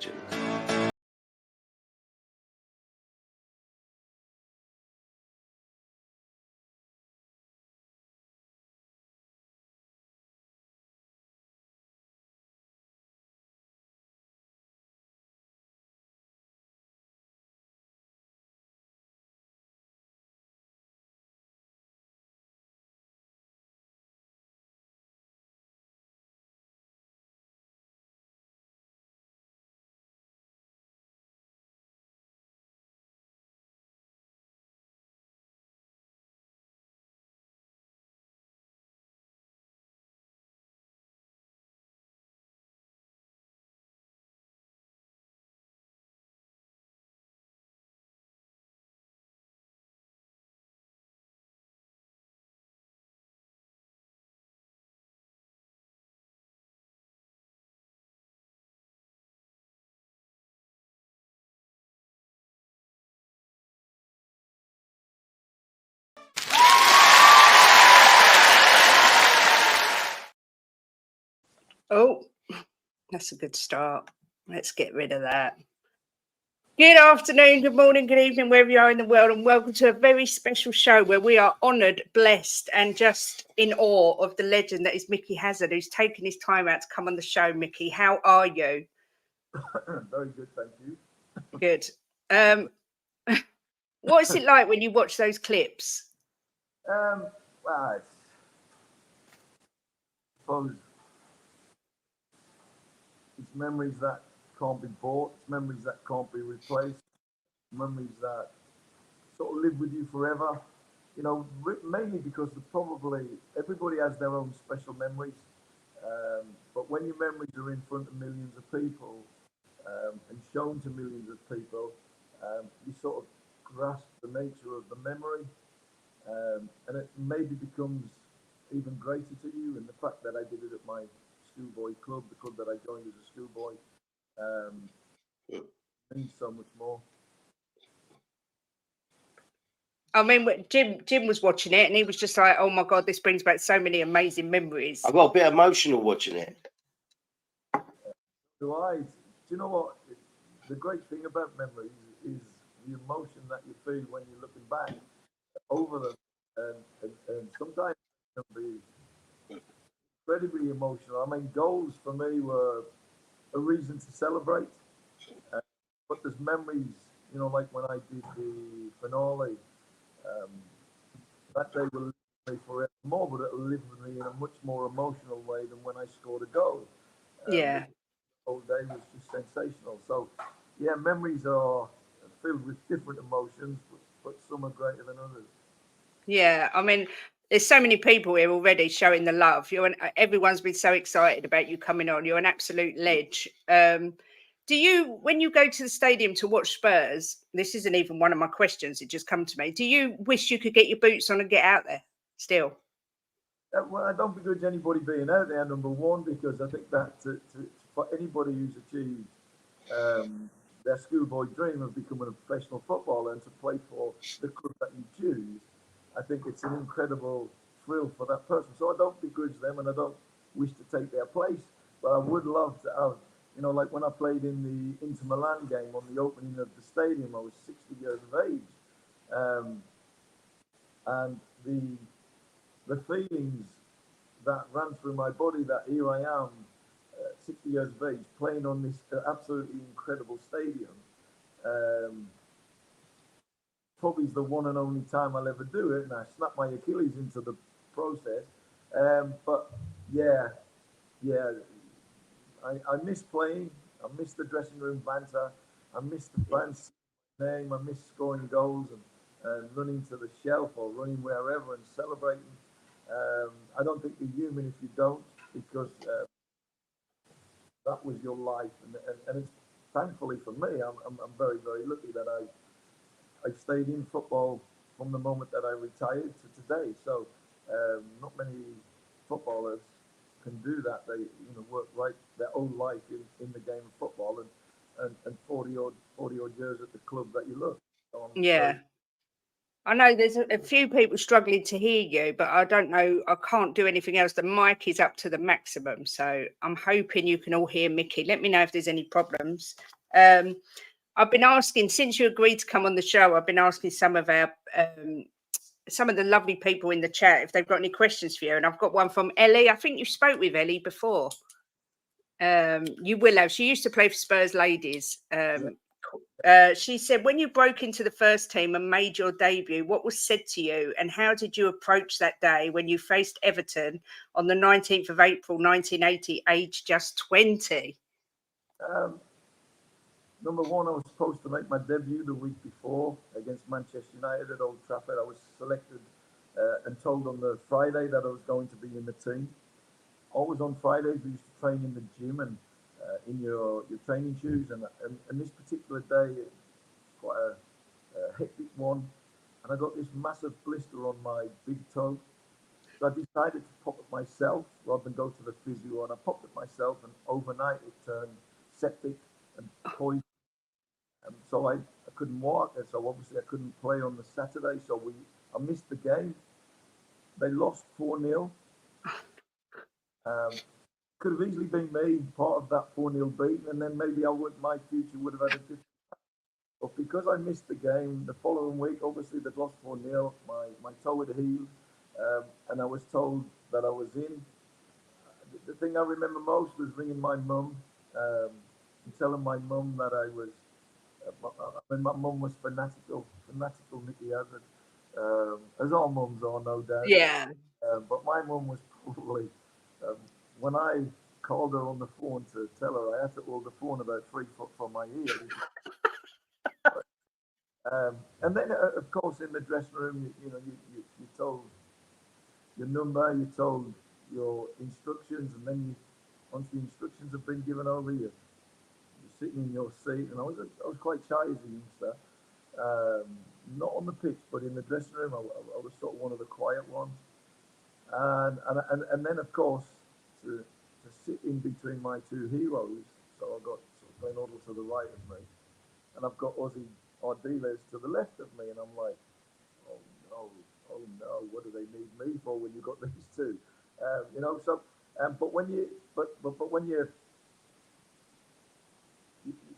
legend. Oh, that's a good start. Let's get rid of that. Good afternoon, good morning, good evening, wherever you are in the world, and welcome to a very special show where we are honoured, blessed, and just in awe of the legend that is Micky Hazard, who's taken his time out to come on the show. Micky, how are you? Very good, thank you. Good. What is it like when you watch those clips? Well, I suppose it's memories that can't be bought, it's memories that can't be replaced, memories that sort of live with you forever. You know, mainly because probably everybody has their own special memories. But when your memories are in front of millions of people and shown to millions of people, you sort of grasp the nature of the memory, and it maybe becomes even greater to you. And the fact that I did it at my schoolboy club, the club that I joined as a schoolboy, means so much more. I mean, Jim was watching it and he was just like, oh my God, this brings back so many amazing memories. I got a bit emotional watching it. Do you know what? The great thing about memories is the emotion that you feel when you're looking back over them. And sometimes it can be incredibly emotional. I mean, goals for me were a reason to celebrate. But there's memories, you know, like when I did the finale, that day will live with me forever more, but it'll live with me in a much more emotional way than when I scored a goal. Yeah. The whole day was just sensational. So, yeah, memories are filled with different emotions, but some are greater than others. Yeah, I mean, there's so many people here already showing the love. Everyone's been so excited about you coming on. You're an absolute ledge. Do you, when you go to the stadium to watch Spurs, this isn't even one of my questions, it just come to me. Do you wish you could get your boots on and get out there still? Well, I don't begrudge anybody being out there, number one, because I think that for anybody who's achieved their schoolboy dream of becoming a professional footballer and to play for the club that you choose, I think it's an incredible thrill for that person. So I don't begrudge them and I don't wish to take their place, but I would love to have, you know, like when I played in the Inter Milan game on the opening of the stadium, I was 60 years of age. And the feelings that ran through my body that here I am, 60 years of age, playing on this absolutely incredible stadium. Probably is the one and only time I'll ever do it, and I snapped my Achilles into the process. But yeah, I miss playing. I miss the dressing room banter. I miss the fans' name. I miss scoring goals and running to the shelf or running wherever and celebrating. I don't think you're human if you don't, because that was your life, and it's thankfully for me, I'm very very lucky that I stayed in football from the moment that I retired to today. So not many footballers can do that. They work right their whole life in the game of football and 40 odd years at the club that you love. So Yeah. I know there's a few people struggling to hear you, but I don't know. I can't do anything else. The mic is up to the maximum, so I'm hoping you can all hear Mickey. Let me know if there's any problems. I've been asking since you agreed to come on the show. I've been asking some of the lovely people in the chat if they've got any questions for you, and I've got one from Ellie. I think you spoke with Ellie before. You will have. She used to play for Spurs ladies. She said, when you broke into the first team and made your debut, what was said to you and how did you approach that day when you faced Everton on the 19th of April, 1980, aged just 20? Number one, I was supposed to make my debut the week before against Manchester United at Old Trafford. I was selected and told on the Friday that I was going to be in the team. Always on Fridays, we used to train in the gym and in your training shoes. And this particular day, quite a hectic one. And I got this massive blister on my big toe. So I decided to pop it myself rather than go to the physio. And I popped it myself, and overnight it turned septic and poison. And so I couldn't walk, and so obviously I couldn't play on the Saturday. So I missed the game. They lost 4-0. Could have easily been me part of that 4-0 beating, and then maybe my future would have had a different. But because I missed the game the following week, obviously they'd lost 4-0. My toe had healed, and I was told that I was in. The thing I remember most was ringing my mum and telling my mum that I was. My mum was fanatical Micky Hazard, as all mums are, no doubt. Yeah. But my mum was probably, when I called her on the phone to tell her, I had to hold the phone about 3 foot from my ear. And then, of course, in the dressing room, you told your number, you told your instructions, and then once the instructions have been given over, you're sitting in your seat. And I was quite shy as a youngster. Not on the pitch, but in the dressing room, I was sort of one of the quiet ones. And then, of course, to sit in between my two heroes, so I've got sort of Glenn Hoddle to the right of me, and I've got Ozzy Ardiles to the left of me, and I'm like, oh no, what do they need me for when you've got these two? But when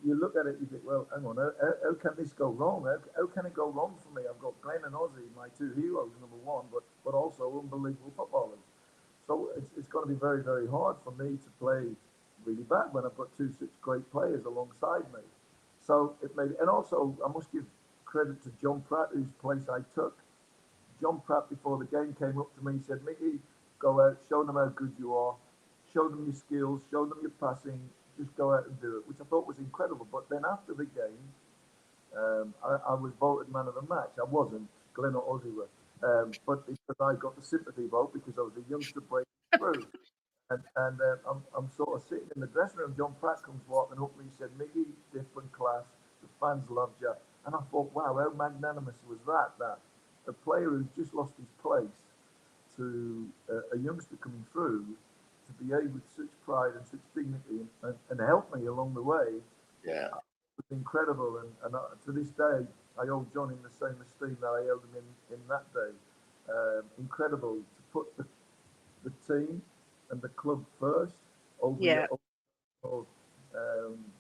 you look at it, you think, well, hang on, how can this go wrong? How can it go wrong for me? I've got Glenn and Ozzy, my two heroes, number one, but also unbelievable footballers. So it's going to be very, very hard for me to play really bad when I've got two such great players alongside me. So it made, and also I must give credit to John Pratt, whose place I took. John Pratt, before the game, came up to me and said, Micky, go out, show them how good you are, show them your skills, show them your passing, just go out and do it, which I thought was incredible. But then after the game, I was voted man of the match. I wasn't, Glenn or Ozzy were. But because I got the sympathy vote because I was a youngster breaking through. And I'm sort of sitting in the dressing room. John Pratt comes walking up and he said, Micky, different class. The fans loved you. And I thought, wow, how magnanimous was that? That a player who's just lost his place to a youngster coming through to behave with such pride and such dignity and help me along the way. Yeah. Was incredible. And to this day, I hold John in the same esteem that I held him in that day. Incredible to put the team and the club first over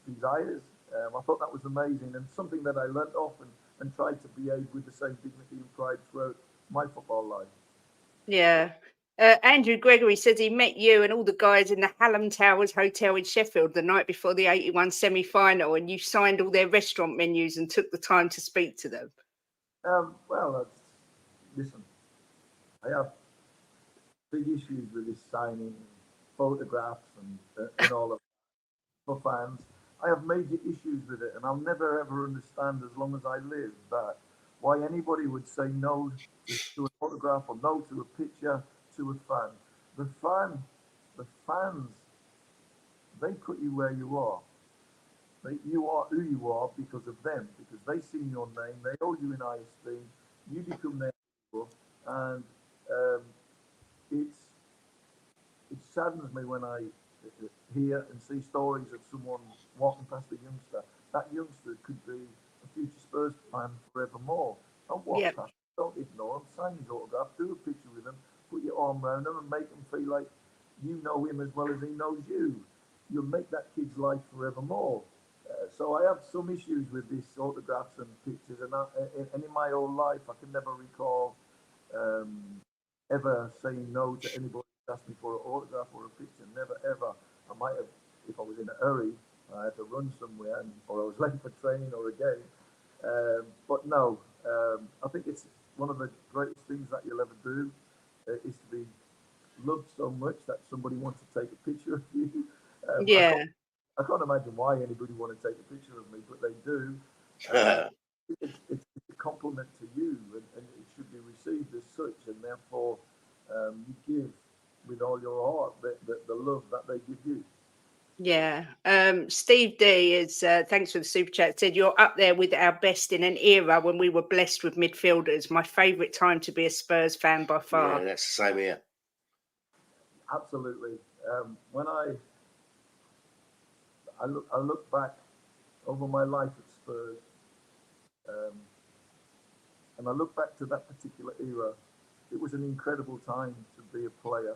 desires. I thought that was amazing and something that I learnt off and tried to behave with the same dignity and pride throughout my football life. Yeah. Andrew Gregory says he met you and all the guys in the Hallam Towers Hotel in Sheffield the night before the 81 semi-final, and you signed all their restaurant menus and took the time to speak to them. Listen, I have big issues with this signing photographs and all of that for fans. I have major issues with it, and I'll never ever understand as long as I live that why anybody would say no to a photograph or no to a picture to a fan. The fans, they put you where you are. You are who you are because of them, because they see your name, they hold you in high esteem, you become their hero, and it saddens me when I hear and see stories of someone walking past a youngster. That youngster could be a future Spurs fan forevermore. I walk past Don't ignore him. Sign his autograph. Do a picture with him. Put your arm around him and make him feel like you know him as well as he knows you. You'll make that kid's life forevermore. So I have some issues with this autographs and pictures, and in my whole life, I can never recall um, ever saying no to anybody who asked me for an autograph or a picture. Never ever. I might have, if I was in a hurry, I had to run somewhere, or I was late for training or a game. But no, I think it's one of the greatest things that you'll ever do is to be loved so much that somebody wants to take a picture of you. Yeah. I can't imagine why anybody want to take a picture of me, but they do. It's a compliment to you, and it should be received as such, and therefore you give with all your heart the love that they give you. Yeah. Steve D is thanks for the super chat. Said you're up there with our best in an era when we were blessed with midfielders. My favourite time to be a Spurs fan by far. Yeah, that's the same here. Absolutely. When I look back over my life at Spurs, um, and I look back to that particular era, it was an incredible time to be a player,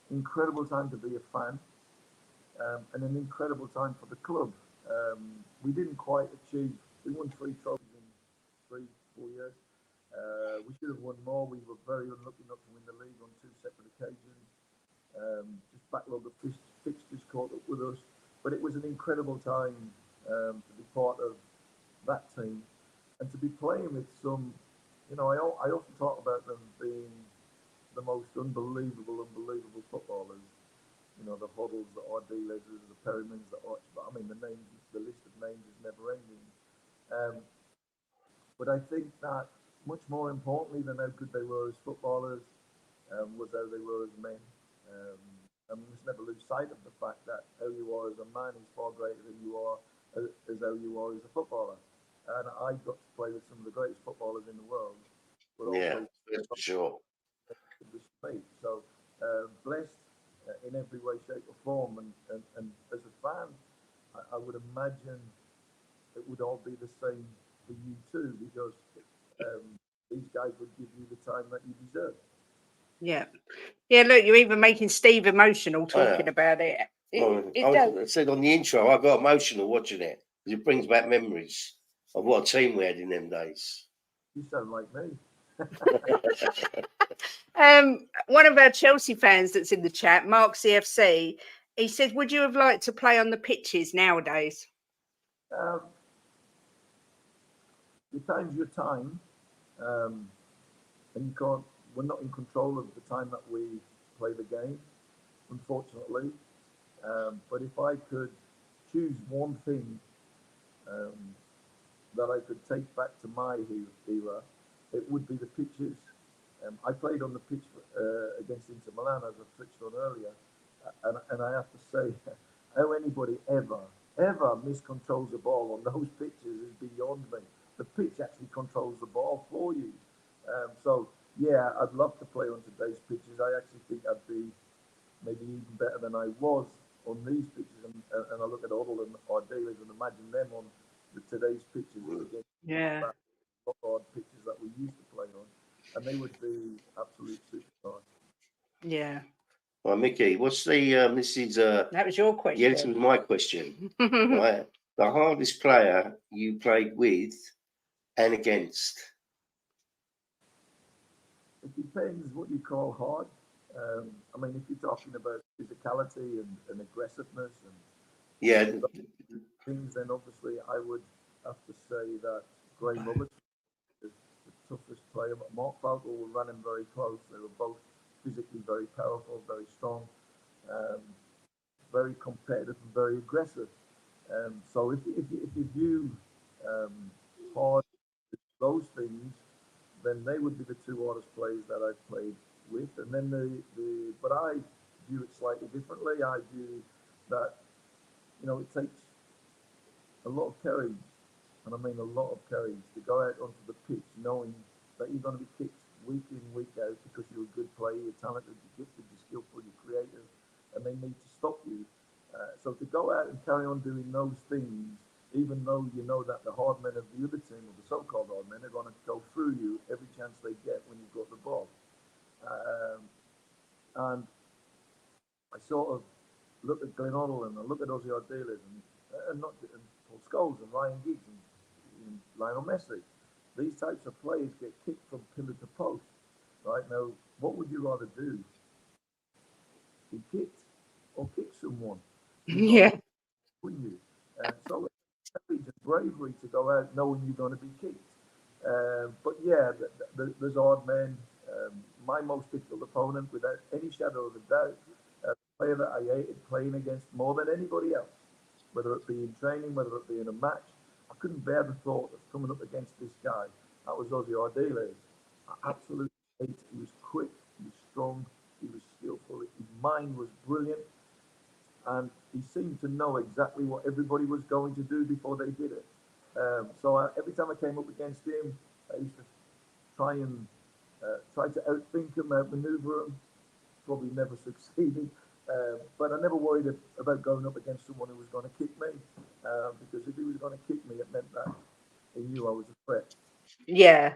incredible time to be a fan, and an incredible time for the club. We didn't quite achieve. We won 3 trophies in 3-4 years. We should have won more. We were very unlucky not to win the league on 2 separate occasions. Just backlog of fixtures caught up with us. But it was an incredible time to be part of that team and to be playing with some. I often talk about them being the most unbelievable footballers. The Hoddles, the R.D. Ledgers, the Perrymans, the Arch. But I mean, the list of names is never ending. But I think that much more importantly than how good they were as footballers was how they were as men. And we must never lose sight of the fact that how you are as a man is far greater than you are as how you are as a footballer. And I got to play with some of the greatest footballers in the world, but Yeah, also that's for sure. So blessed in every way, shape, or form. And as a fan, I would imagine it would all be the same for you too, because these guys would give you the time that you deserve. Yeah. Yeah, look, you're even making Steve emotional talking about it. I said on the intro, I got emotional watching it. It brings back memories of what a team we had in them days. You sound like me. One of our Chelsea fans that's in the chat, Mark CFC, he said, would you have liked to play on the pitches nowadays? Your time's your time, and you can't. We're not in control of the time that we play the game, unfortunately. But if I could choose one thing that I could take back to my era, it would be the pitches. I played on the pitch against Inter Milan, as I touched on earlier, and I have to say, how anybody ever miscontrols a ball on those pitches is beyond me. The pitch actually controls the ball for you. So yeah, I'd love to play on today's pitches. I actually think I'd be maybe even better than I was on these pitches, and I look at Oddle and our dealers and imagine them on today's pitches against the hard pitches that we used to play on, and they would be absolute superstars. Yeah. Well, Mickey, what's the this is that was your question. Yeah, this was my question. Right, the hardest player you played with and against. It depends what you call hard. I mean, if you're talking about physicality and aggressiveness and things, then obviously I would have to say that Graham Roberts is the toughest player. Mark Falco were running very close. They were both physically very powerful, very strong, very competitive and very aggressive. So if you view hard those things, then they would be the 2 hardest players that I've played with. And then but I view it slightly differently. I view that, it takes a lot of courage, and I mean a lot of courage, to go out onto the pitch knowing that you're going to be kicked week in, week out because you're a good player, you're talented, you're gifted, you're skillful, you're creative, and they need to stop you. So to go out and carry on doing those things even though you know that the hard men of the other team, or the so-called hard men, are going to go through you every chance they get when you've got the ball. Um, and I sort of look at Glenn Hoddle and I look at Ozzy Ardiles and not and Paul Scholes and Ryan Giggs and Lionel Messi. These types of players get kicked from pillar to post. Right now, what would you rather do? Be kicked or kick someone? You've got Yeah. no, wouldn't you? So it's a bravery to go out knowing you're going to be kicked. But yeah, there's odd men. My most difficult opponent, without any shadow of a doubt, a player that I hated playing against more than anybody else, whether it be in training, whether it be in a match. I couldn't bear the thought of coming up against this guy. That was Ozzy Ardiles. I absolutely hate. He was quick, he was strong, he was skillful. His mind was brilliant, and he seemed to know exactly what everybody was going to do before they did it. Every time I came up against him, I used to try to outthink him, outmaneuver him. Probably never succeeded, but I never worried about going up against someone who was going to kick me, because if he was going to kick me, it meant that he knew I was a threat. Yeah.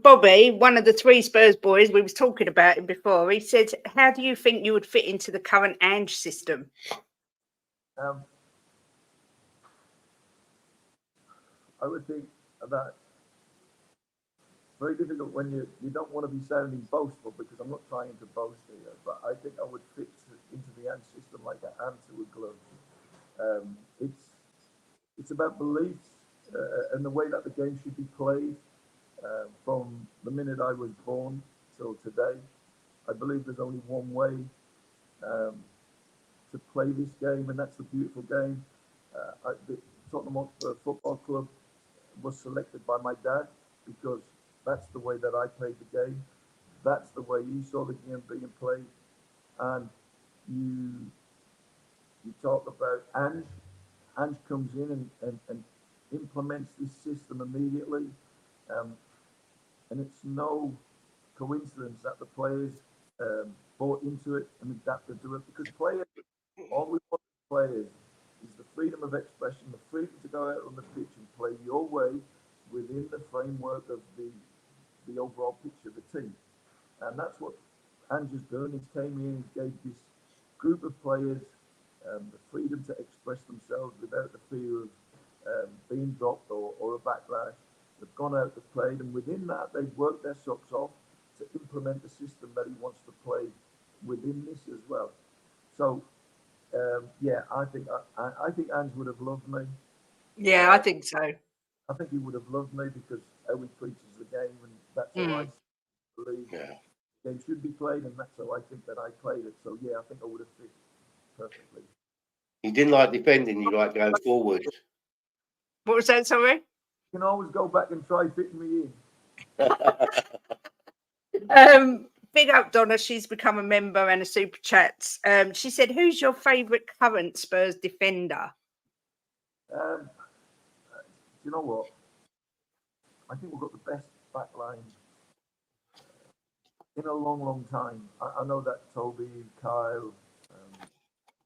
Bobby, one of the three Spurs boys, we was talking about him before. He said, "How do you think you would fit into the current Ange system?" Um, I would think that very difficult when you don't want to be sounding boastful, because I'm not trying to boast here, but I think I would fit into the ant system like an ant to a glove. Um, it's about beliefs, and the way that the game should be played, from the minute I was born till today. I believe there's only one way, um, to play this game, and that's the beautiful game. The Tottenham Hotspur Football Club was selected by my dad because that's the way that I played the game. That's the way he saw the game being played. And you you talk about Ange. Ange comes in and implements this system immediately. Um, and it's no coincidence that the players, bought into it and adapted to it, because players, all we want as players is the freedom of expression, the freedom to go out on the pitch and play your way within the framework of the overall picture of the team. And that's what Ange's done. He's came in, he gave this group of players, the freedom to express themselves without the fear of, being dropped or a backlash. They've gone out, they've played, and within that, they've worked their socks off to implement the system that he wants to play within this as well. So, yeah, I think Ange would have loved me. Yeah, I think so. I think he would have loved me because how he preaches the game, and that's how I believe Yeah. the game should be played, and that's how I think that I played it. So yeah, I think I would have fit perfectly. He didn't like defending, you like going forward. What was that, sorry? You can always go back and try fitting me in. Big up Donna, she's become a member and a super chat. She said, "Who's your favourite current Spurs defender?" Do you know what? I think we've got the best back line in a long, long time. I know that Toby, Kyle,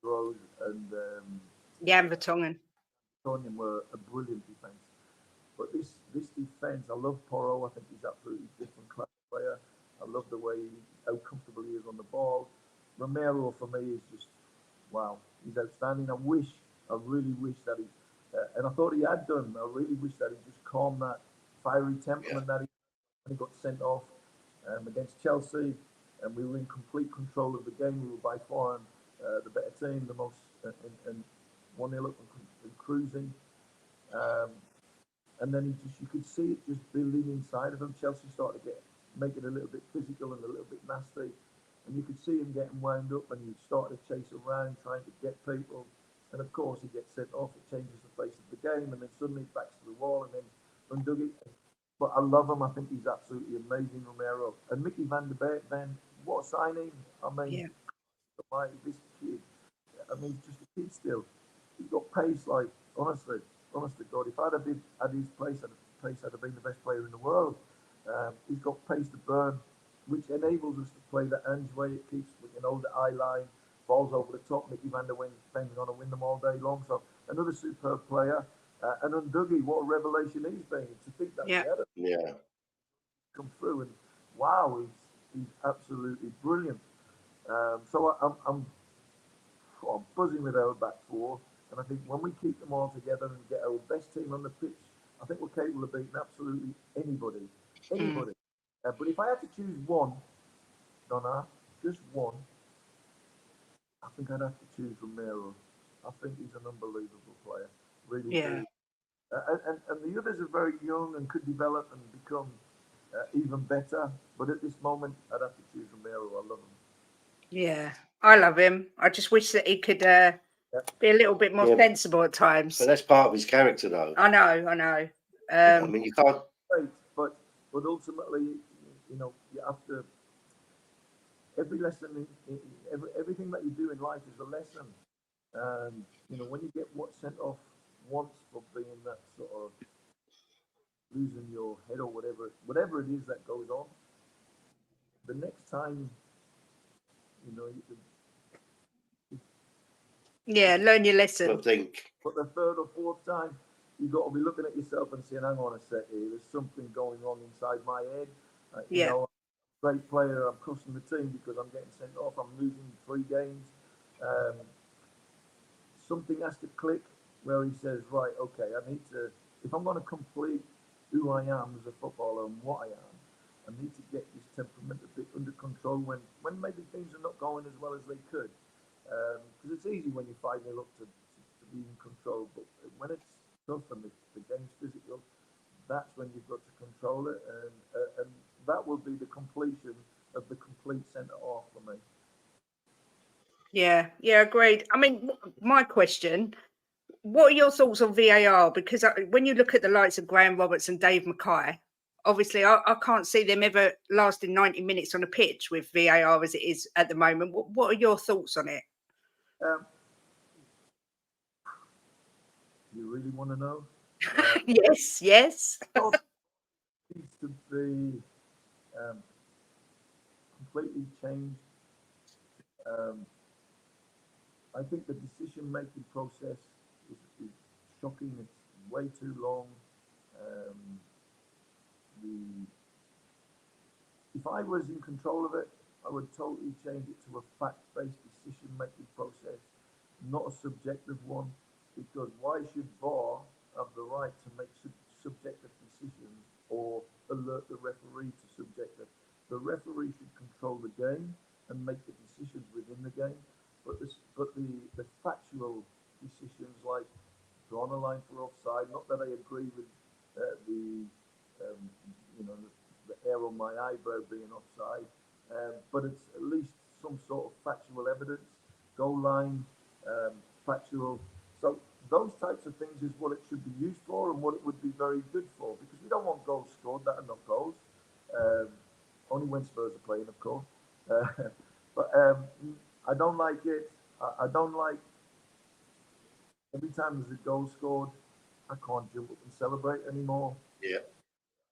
Rose, and Jan Vertonghen. Tottenham were a brilliant defence. But this defence, I love Porro. I think he's absolutely different class player. I love the way how comfortable he is on the ball. Romero for me is just wow. He's outstanding. I really wish that he, and I thought he had done. I really wish that he just calmed that fiery temperament that he when he got sent off, against Chelsea, and we were in complete control of the game. We were by far the better team, the most, and 1-0 up and cruising. Um, and then you could see it just building inside of him. Chelsea started to make it a little bit physical and a little bit nasty, and you could see him getting wound up, and he started to chase around trying to get people, and of course he gets sent off. It changes the face of the game, and then suddenly it backs to the wall, and then Unduggy. But I love him. I think he's absolutely amazing, Romero. And Micky van der Beek, what a signing! I mean, this kid. I mean, he's just a kid still. He's got pace, like honestly, honest to God. If I'd have been at his place, I'd have been the best player in the world. He's got pace to burn, which enables us to play the Ange way. It keeps, the eye line, balls over the top. Micky van der Beek's going to win them all day long. So another superb player. And Undougie, what a revelation he's been. To think that Yeah. he had it Yeah. come through, and wow, he's absolutely brilliant. So I'm buzzing with our back four, and I think when we keep them all together and get our best team on the pitch, I think we're capable of beating absolutely anybody. Anybody. But if I had to choose one, Donna, just one, I think I'd have to choose Romero. I think he's an unbelievable player. Really Yeah. do. And the others are very young and could develop and become even better. But at this moment, I'd have to choose Romero. I love him. Yeah. I love him. I just wish that he could be a little bit more Yeah. sensible at times. But that's part of his character, though. I know. I mean, you can't. Great, but ultimately, you know, you have to. Every lesson, everything that you do in life is a lesson. And you know, when you get what sent off once for being that sort of losing your head or whatever it is that goes on, the next time, you know, yeah, learn your I lesson. think. but the third or fourth time, you've got to be looking at yourself and saying, hang on a sec here, there's something going on inside my head. You Yeah. know, great player, I'm cussing the team because I'm getting sent off, I'm losing 3 games. Something has to click where he says, right, okay, I need to, if I'm going to complete who I am as a footballer and what I am, I need to get this temperament a bit under control when maybe things are not going as well as they could. Because it's easy when you 5-0 up to be in control, but when it's tough and the game's physical, that's when you've got to control it, and that will be the completion of the complete centre half for me. Yeah, agreed. I mean, my question, what are your thoughts on VAR? Because when you look at the likes of Graham Roberts and Dave Mackay, obviously I can't see them ever lasting 90 minutes on a pitch with VAR as it is at the moment. What are your thoughts on it? Um, you really want to know? Yes. It needs to be um, completely changed. Um, I think the decision-making process is shocking. It's way too long. Um, the If I was in control of it, I would totally change it to a fact-based decision-making process, not a subjective one. Because why should VAR have the right to make subjective decisions or alert the referee to subjective? The referee should control the game and make the decisions within the game. But the factual decisions like drawn a line for offside, not that I agree with the um, you know the hair on my eyebrow being offside, but it's at least some sort of factual evidence. Goal line, factual. So those types of things is what it should be used for and what it would be very good for, because we don't want goals scored that are not goals. Um, Only when Spurs are playing, of course. But I don't like it. I don't like every time there's a goal scored, I can't jump up and celebrate anymore. Yeah.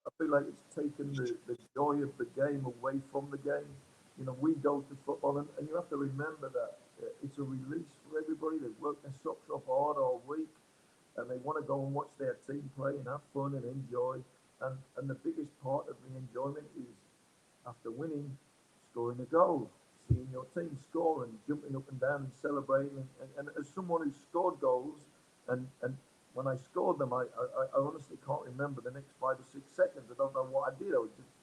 I feel like it's taken the joy of the game away from the game. You know, we go to football, and you have to remember that it's a release for everybody. They've worked their socks off hard all week, and they want to go and watch their team play and have fun and enjoy. And the biggest part of the enjoyment is after winning, scoring a goal, seeing your team score and jumping up and down and celebrating. And as someone who scored goals, and when I scored them, I honestly can't remember the next 5 or 6 seconds. I don't know what I did. I was just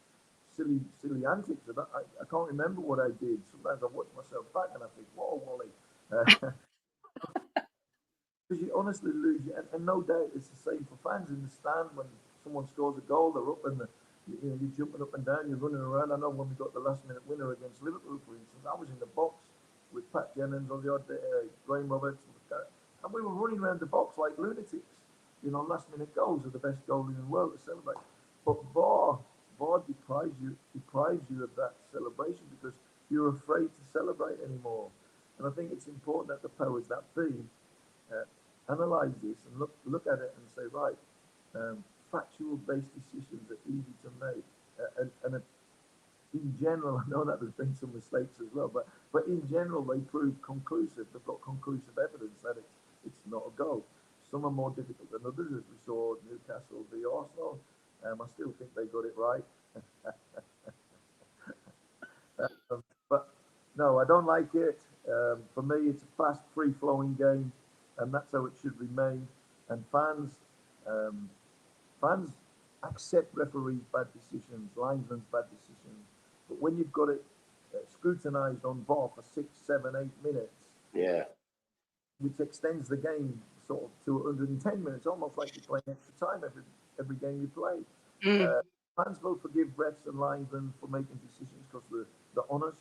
silly antics. I can't remember what I did. Sometimes I watch myself back and I think, whoa, Wally. Because you honestly lose, and no doubt it's the same for fans in the stand when someone scores a goal, they're up and you're jumping up and down, you're running around. I know when we got the last minute winner against Liverpool, for instance, I was in the box with Pat Jennings on the odd day, Graham Roberts, and we were running around the box like lunatics. You know, last minute goals are the best goal in the world to celebrate. But VAR deprives you of that celebration because you're afraid to celebrate anymore. And I think it's important that the powers that be analyze this and look at it and say, right, factual based decisions are easy to make. And in general, I know that there's been some mistakes as well, but in general, they prove conclusive. They've got conclusive evidence that it's not a goal. Some are more difficult than others, as we saw Newcastle v Arsenal. I still think they got it right. But no, I don't like it. For me, it's a fast, free-flowing game, and that's how it should remain. And fans accept referees' bad decisions, linesmen's bad decisions. But when you've got it scrutinised on VAR for 6, 7, 8 minutes, Yeah. which extends the game sort of to 110 minutes, almost like you're playing extra time every game you play. Fans will forgive refs and linesmen for making decisions because they're honest.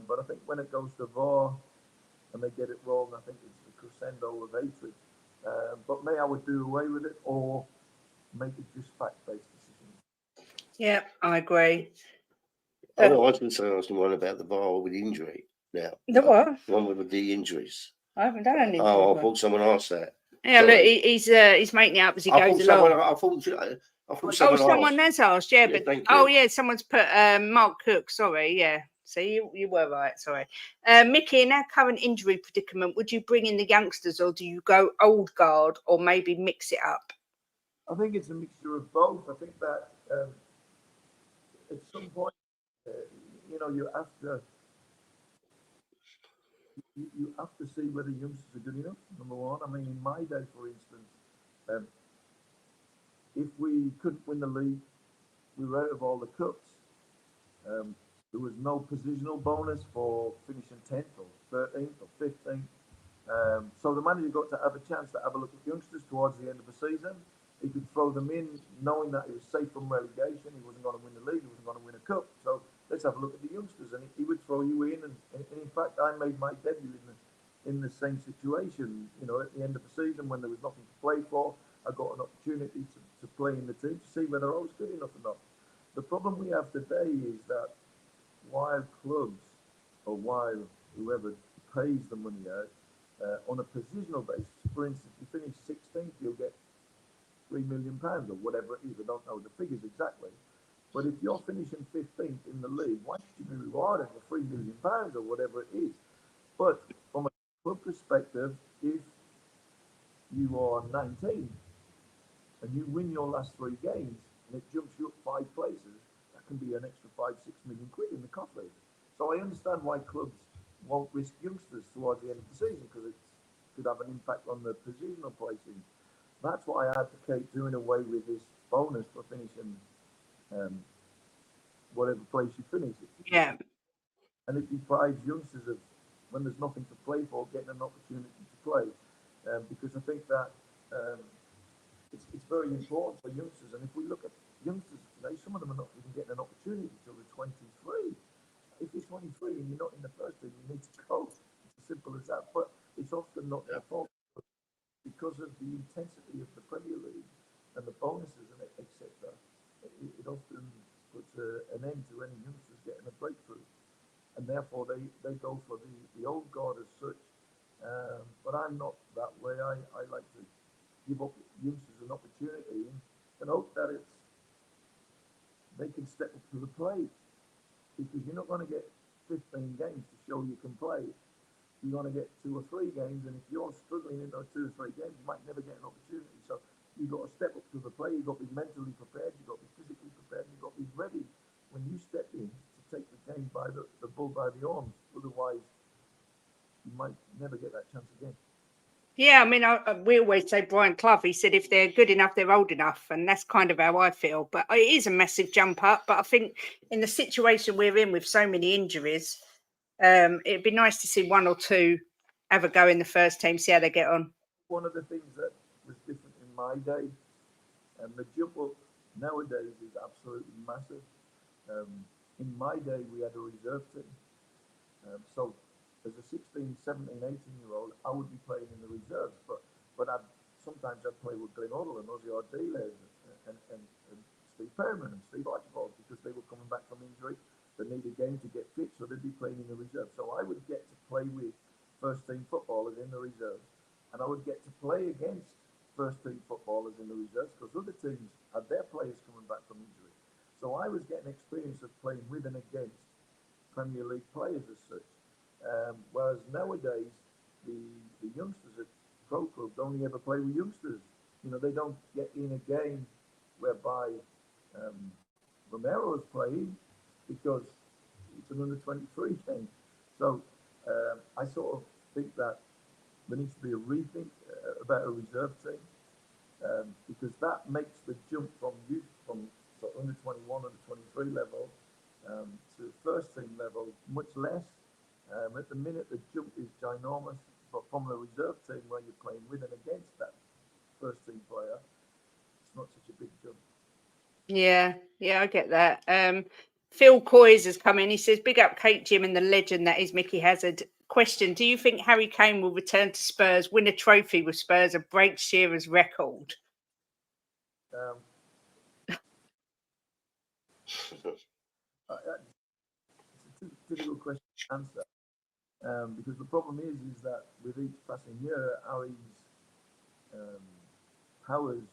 But I think when it goes to VAR and they get it wrong, I think it's the crescendo of hatred. But I would do away with it or make it just fact-based decisions. Yeah, I agree. Oh, I was going to say I was the one about the VAR with injury now. The what? The one with the injuries. I haven't done anything. Oh, I thought someone asked that. Yeah, Sorry. look, he's making it up as he goes along. I thought someone has asked, yeah, Yeah, but yeah, someone's put Mark Cook. Sorry, yeah. So you were right. Sorry, Mickey. In our current injury predicament, would you bring in the youngsters, or do you go old guard, or maybe mix it up? I think it's a mixture of both. I think that at some point, you have to see whether youngsters are good enough. Number one, I mean, in my day, for instance, if we couldn't win the league, we were out of all the cups. There was no positional bonus for finishing 10th or 13th or 15th. So the manager got to have a chance to have a look at youngsters towards the end of the season. He could throw them in knowing that he was safe from relegation. He wasn't going to win the league. He wasn't going to win a cup. So let's have a look at the youngsters. And he would throw you in. And in fact, I made my debut in the same situation. You know, at the end of the season when there was nothing to play for, I got an opportunity to play in the team to see whether I was good enough or not. The problem we have today is that while clubs or while whoever pays the money out on a positional basis, for instance, you finish 16th, you'll get £3 million or whatever it is. I don't know the figures exactly. But if you're finishing 15th in the league, why should you be rewarded for £3 million or whatever it is? But from a club perspective, if you are 19 and you win your last 3 games and it jumps you up 5 places, that can be an extra 5-6 million quid in the coffers. So I understand why clubs won't risk youngsters towards the end of the season because it could have an impact on the positional placing. That's why I advocate doing away with this bonus for finishing whatever place you finish. Yeah. And it deprives youngsters of, when there's nothing to play for, getting an opportunity to play. Because I think that it's very important for youngsters. And if we look at youngsters today, some of them are not even getting an opportunity until they're 23. If you're 23 and you're not in the first team, you need to go. It's as simple as that. But it's often not their fault because of the intensity of the Premier League and the bonuses and etc. It often puts an end to any youngsters getting a breakthrough. And therefore they go for the old guard as such. But I'm not that way. I like to give up youngsters an opportunity and hope that they can step up to the plate. Because you're not going to get 15 games to show you can play. You're going to get 2 or 3 games, and if you're struggling in those 2 or 3 games, you might never get an opportunity. So you've got to step up to the plate. You've got to be mentally prepared. You've got to be physically prepared. You've got to be ready when you step in to take the game by the bull by the horns. Otherwise, you might never get that chance again. Yeah, I mean, we always say Brian Clough, he said if they're good enough, they're old enough. And that's kind of how I feel. But it is a massive jump up. But I think in the situation we're in with so many injuries, it'd be nice to see 1 or 2 have a go in the first team, see how they get on. One of the things that was different in my day, and the jump up nowadays is absolutely massive. In my day, we had a reserve team. So as a 16, 17, 18-year-old, I would be playing in the reserves, but sometimes I'd play with Glenn Hoddle and Ozzy Ardiles and Steve Perriman and Steve Archibald because they were coming back from injury. They needed a game to get fit, so they'd be playing in the reserves. So I would get to play with first-team footballers in the reserves, and I would get to play against first-team footballers in the reserves because other teams had their players coming back from injury. So I was getting experience of playing with and against Premier League players as such. Whereas nowadays, the youngsters are pro clubs only ever play with youngsters. You know, they don't get in a game whereby Romero is playing because it's an under 23 game. So I sort of think that there needs to be a rethink about a reserve team because that makes the jump from youth, from under 21, under 23 level to first team level much less. At the minute, the jump is ginormous, but from the reserve team where you're playing with and against that first team player, it's not such a big jump. Yeah, I get that. Phil Coys has come in. He says, "Big up Kate Jim and the legend that is Micky Hazard." Question: do you think Harry Kane will return to Spurs, win a trophy with Spurs, and break Shearer's record? It's a difficult question to answer because the problem is that with each passing year, Harry's powers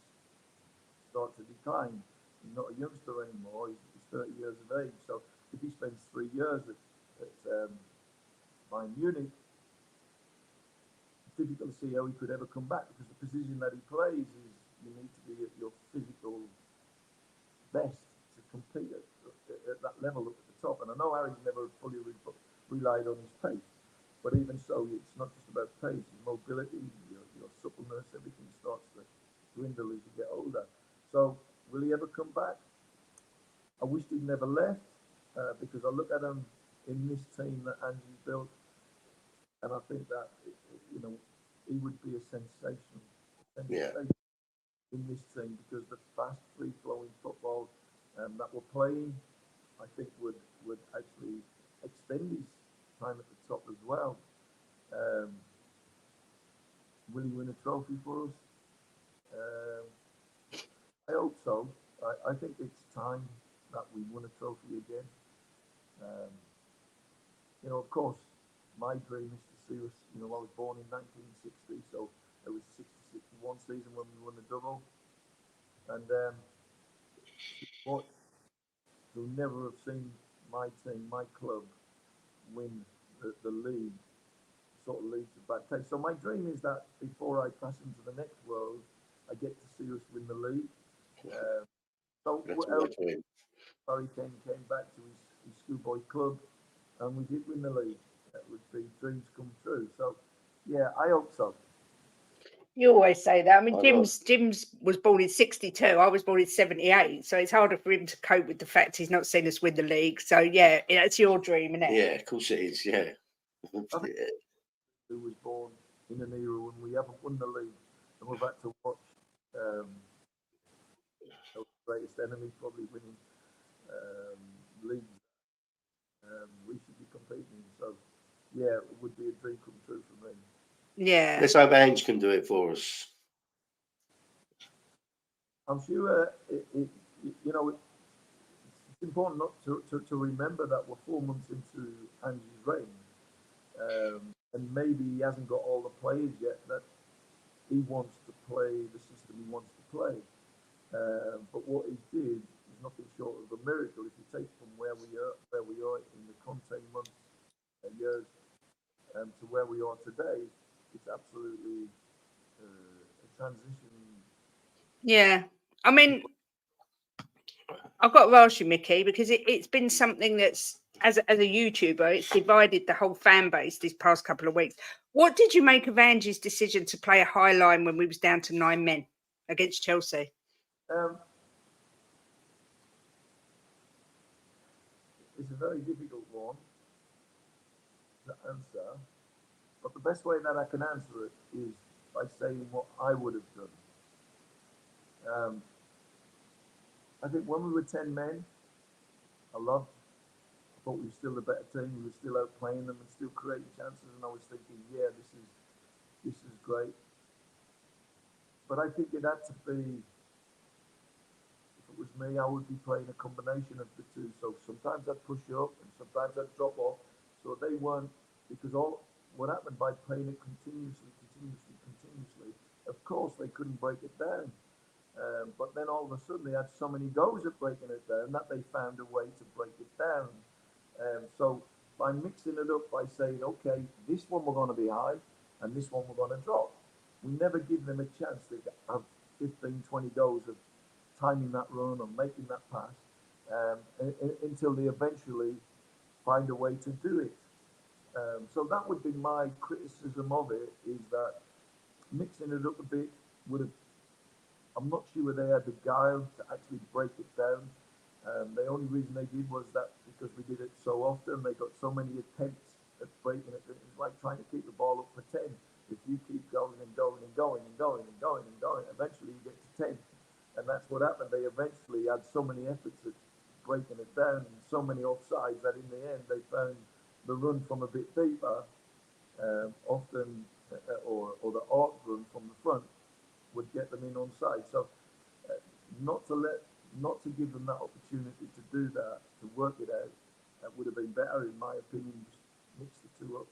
start to decline. He's not a youngster anymore. He's 30 years of age. So if he spends 3 years at Bayern Munich, it's difficult to see how he could ever come back because the position that he plays is you need to be at your physical best to compete at that level up at the top. And I know Harry's never fully relied on his pace, but even so, it's not just about pace, it's mobility, your suppleness, everything starts to dwindle as you get older. So will he ever come back? I wish he'd never left because I look at him in this team that Angie's built, and I think that he would be a sensation in this team because the fast, free-flowing football that we're playing, I think would actually extend his time at the top as well. Will he win a trophy for us? I hope so. I think it's time that we win a trophy again. Of course, my dream is to see us. I was born in 1960, so it was 60-61 season when we won the double. And you'll never have seen my team, my club, win the league, sort of leads to bad taste. So my dream is that before I pass into the next world, I get to see us win the league. So Harry Kane came back to his schoolboy club, and we did win the league. That would be dreams come true. So, yeah, I hope so. You always say that. I mean, Jim's was born in 62. I was born in 78. So it's harder for him to cope with the fact he's not seen us win the league. So, yeah, it's your dream, isn't it? Yeah, of course it is, yeah. Who was born in an era when we haven't won the league and we've had to watch our greatest enemy probably winning leagues we should be competing. So, yeah, it would be a dream come true for me. Yeah. Let's hope Ange can do it for us. I'm sure it's important not to remember that we're 4 months into Ange's reign. And maybe he hasn't got all the players yet that he wants to play the system he wants to play. But what he did is nothing short of a miracle. If you take from where we are in the Conte months and years to where we are today, it's absolutely a transition. Yeah. I mean, I've got to ask you, Micky, because it's been something that's, as a YouTuber, it's divided the whole fan base these past couple of weeks. What did you make of Angie's decision to play a high line when we was down to 9 men against Chelsea? It's a very difficult one to answer, but the best way that I can answer it is by saying what I would have done. I think when we were 10 men, I thought we were still the better team. We were still outplaying them and still creating chances, and I was thinking, yeah, this is great. But I think it had to be, if it was me, I would be playing a combination of the two. So sometimes I'd push up and sometimes I'd drop off. So they weren't, because what happened by playing it continuously, of course they couldn't break it down. But then all of a sudden they had so many goals at breaking it down that they found a way to break it down. So by mixing it up, by saying, okay, this one we're going to be high and this one we're going to drop, we never give them a chance to have 15, 20 goals of timing that run or making that pass until they eventually find a way to do it. So that would be my criticism of it, is that mixing it up a bit would have, I'm not sure they had the guile to actually break it down. The only reason they did was that because we did it so often, they got so many attempts at breaking it. It's like trying to keep the ball up for 10. If you keep going and going and going and going and going and going, eventually you get to 10. And that's what happened. They eventually had so many efforts at breaking it down and so many offsides that in the end they found the run from a bit deeper, often, or the arc run from the front would get them in onside. So not to give them that opportunity to do that, to work it out, that would have been better in my opinion. Just mix the two up.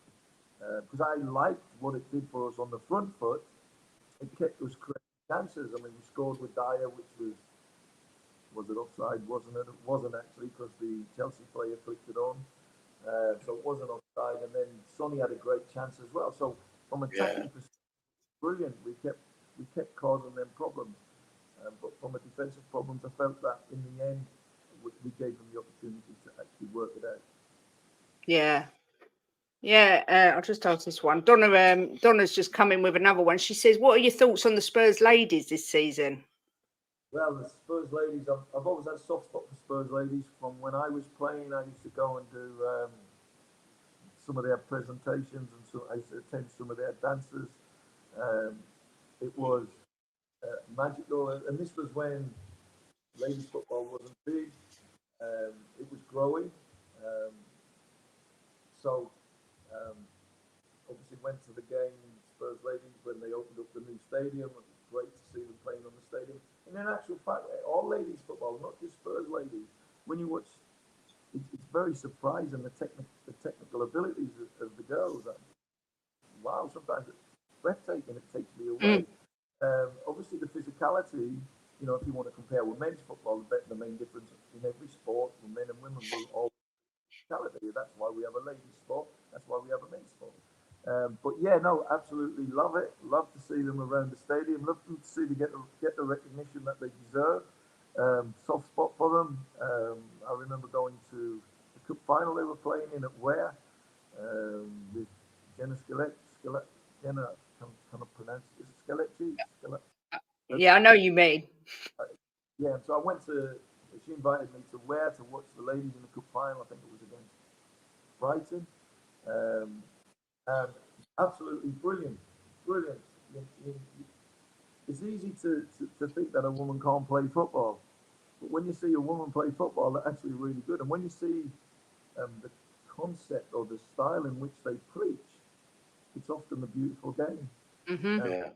Because I liked what it did for us on the front foot. It kept us creating chances. I mean, we scored with Dyer, which was it offside? Wasn't it? It wasn't actually, because the Chelsea player flicked it on. So it wasn't offside. And then Sonny had a great chance as well. So from attacking perspective, brilliant. We kept causing them problems. But from a defensive problems, I felt that in the end, we gave them the opportunity to actually work it out. Yeah. Yeah, I'll just ask this one. Donna's just come in with another one. She says, what are your thoughts on the Spurs ladies this season? Well, the Spurs ladies, I've always had a soft spot for Spurs ladies. From when I was playing, I used to go and do some of their presentations, and so I used to attend some of their dances. It was magical, and this was when ladies football wasn't big. It was growing. So obviously went to the game, Spurs ladies, when they opened up the new stadium. It was great to see them playing on the stadium. And in actual fact, all ladies football, not just Spurs ladies, when you watch, it's very surprising the technical abilities of the girls. Wow, sometimes it's breathtaking. It takes me away. Obviously, the physicality, you know, if you want to compare with men's football, the main difference in every sport, for men and women, will all physicality. That's why we have a ladies' sport. That's why we have a men's sport. But yeah, no, absolutely love it. Love to see them around the stadium. Love them to see them get the recognition that they deserve. Soft spot for them. I remember going to the cup final they were playing in at Ware with Jenna Jenna, can I pronounce it? Is it Skelechi? Yeah, I know you mean. Yeah, so I went to. She invited me to Ware to watch the ladies in the cup final. I think it was against Brighton. And absolutely brilliant. It's easy to think that a woman can't play football, but when you see a woman play football, they're actually really good. And when you see the concept or the style in which they preach, it's often a beautiful game. Mm-hmm.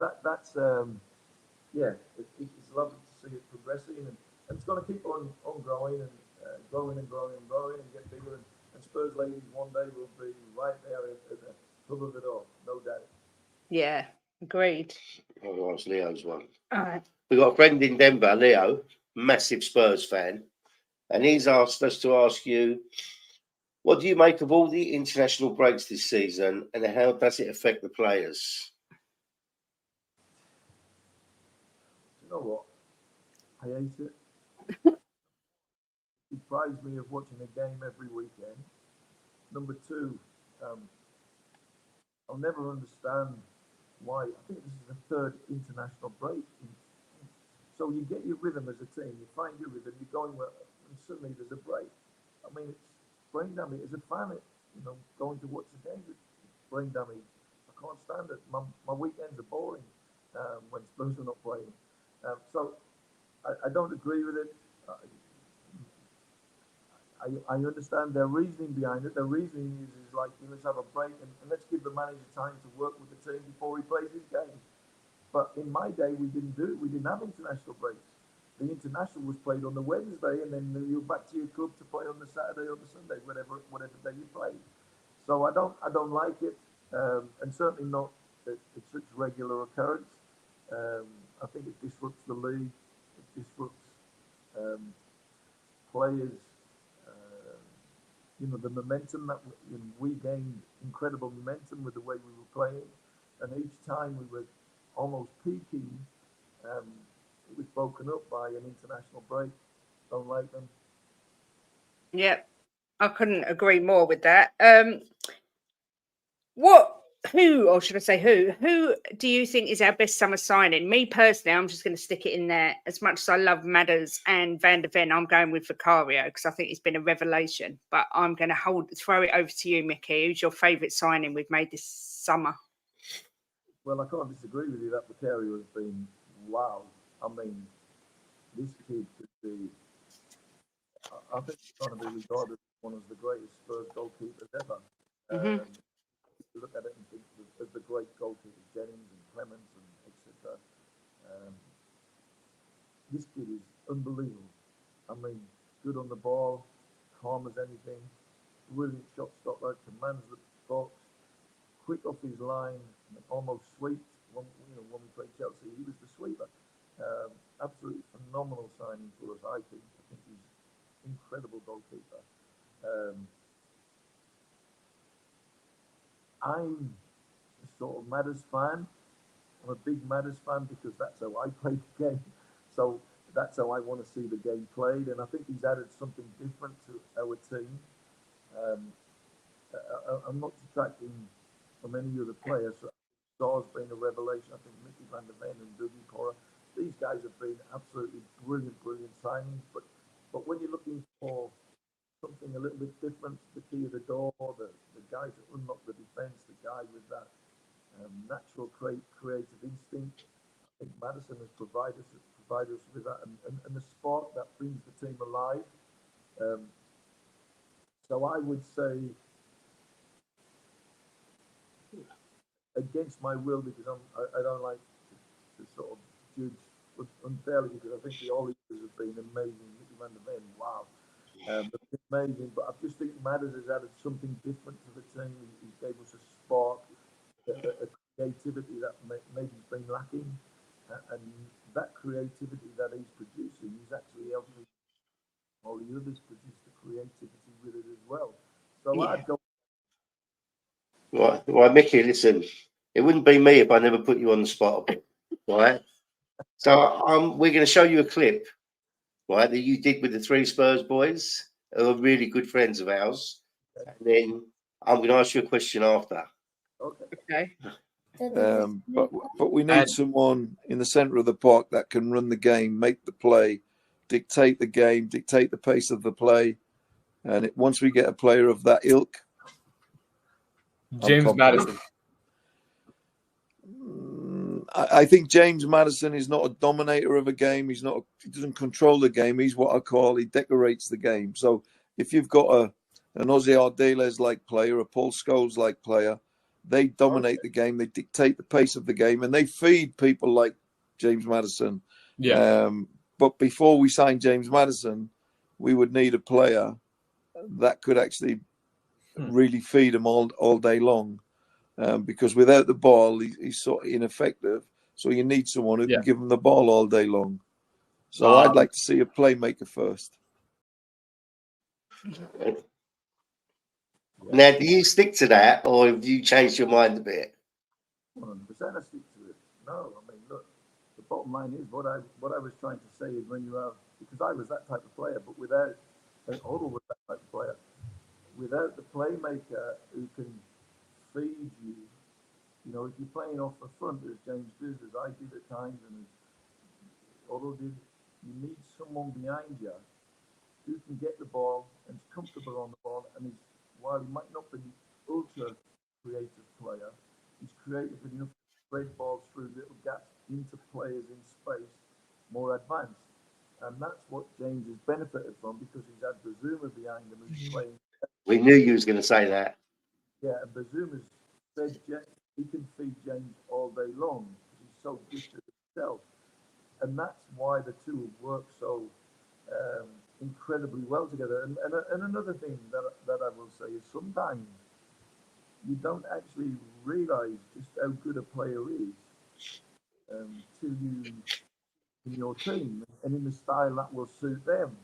That's it's lovely to see it progressing, and it's going to keep on growing and growing and growing and growing and get bigger. And Spurs ladies one day will be right there at the hub of it all, no doubt. Yeah, agreed. Oh, it's Leo's one. All right. We've got a friend in Denver, Leo, massive Spurs fan, and he's asked us to ask you, what do you make of all the international breaks this season, and how does it affect the players? You know what? I hate it. It deprives me of watching a game every weekend. Number two, I'll never understand why. I think this is the third international break. So you get your rhythm as a team, you find your rhythm, you're going well, and suddenly there's a break. I mean, it's brain damage as a fan. Going to watch the games, it's brain damage. I can't stand it. My weekends are boring when Spurs are not playing. So I don't agree with it. I understand their reasoning behind it. Their reasoning is like, let's have a break and let's give the manager time to work with the team before he plays his game. But in my day, we didn't have international breaks. The international was played on the Wednesday, and then you're back to your club to play on the Saturday or the Sunday, whatever day you play. So I don't like it, and certainly not at such regular occurrence. I think it disrupts the league. It disrupts players. The momentum that we gained incredible momentum with the way we were playing. and each time we were almost peaking, it was broken up by an international break. Don't like them. Yeah, I couldn't agree more with that. Who, or should I say who do you think is our best summer signing? Me personally, I'm just going to stick it in there. As much as I love Madders and Van der Ven, I'm going with Vicario because I think it's been a revelation. But I'm going to throw it over to you, Mickey. Who's your favourite signing we've made this summer? Well, I can't disagree with you that Vicario has been wow. I mean, this kid could be. I think he's going to be regarded as one of the greatest Spurs goalkeepers ever. Mm-hmm. You look at it and think of the great goalkeepers, Jennings and Clemens and etc. This kid is unbelievable. I mean, good on the ball, calm as anything, brilliant shot stopper, commands the box, quick off his line, almost sweeps. When we played Chelsea, he was the sweeper. Absolutely phenomenal signing for us, I think. I think he's an incredible goalkeeper. I'm a sort of Madders fan. I'm a big Madders fan because that's how I play the game. So that's how I want to see the game played. And I think he's added something different to our team. I'm not detracting from any other players. Star's been a revelation. I think Micky Van der Ven and Dougie Porra, these guys have been absolutely brilliant signings. But when you're looking for something a little bit different, the key of the door, the guy to unlock the defence, the guy with that natural creative instinct, I think Maddison has provided us with that and the spark that brings the team alive. So I would say, against my will, because I don't like to sort of judge unfairly, because I think the All Eagles have been amazing. Micky Van der Ven, wow. Amazing, but I just think Madders has added something different to the team. He gave us a spark, a creativity that maybe has been lacking, and that creativity that he's producing is actually helping all the others produce the creativity with it as well. So Yeah. I'd go. Right, Mickey, listen, it wouldn't be me if I never put you on the spot, right? So we're going to show you a clip, right, that you did with the three Spurs boys, who are really good friends of ours. And then I'm going to ask you a question after. Okay. But we need someone in the centre of the park that can run the game, make the play, dictate the game, dictate the pace of the play. And once we get a player of that ilk, James Maddison. I think James Maddison is not a dominator of a game. He doesn't control the game. He's what I call, he decorates the game. So if you've got an Ozzy Ardiles-like player, a Paul Scholes-like player, they dominate the game. They dictate the pace of the game, and they feed people like James Maddison. Yeah. But before we sign James Maddison, we would need a player that could actually really feed him all day long. Because without the ball, he's sort of ineffective. So you need someone who can give him the ball all day long. So I'd like to see a playmaker first. Now, do you stick to that, or have you changed your mind a bit? 100% I stick to it. No, I mean, look, the bottom line is what I was trying to say is when you have, because I was that type of player, but without, and Odell was that type of player, without the playmaker who can feed you, you know, if you're playing off the front, as James did, as I did at times, and as Odell did, you need someone behind you who can get the ball and is comfortable on the ball, and is, while he might not be ultra creative player, he's creative enough to spread balls through little gaps into players in space more advanced. And that's what James has benefited from, because he's had Bazuma behind him who's playing. We knew you was going to say that. Yeah, and Bazuma's fed James, he can feed James all day long because he's so gifted himself. And that's why the two have worked so incredibly well together. And another thing that I will say is sometimes you don't actually realise just how good a player is till you in your team and in the style that will suit them.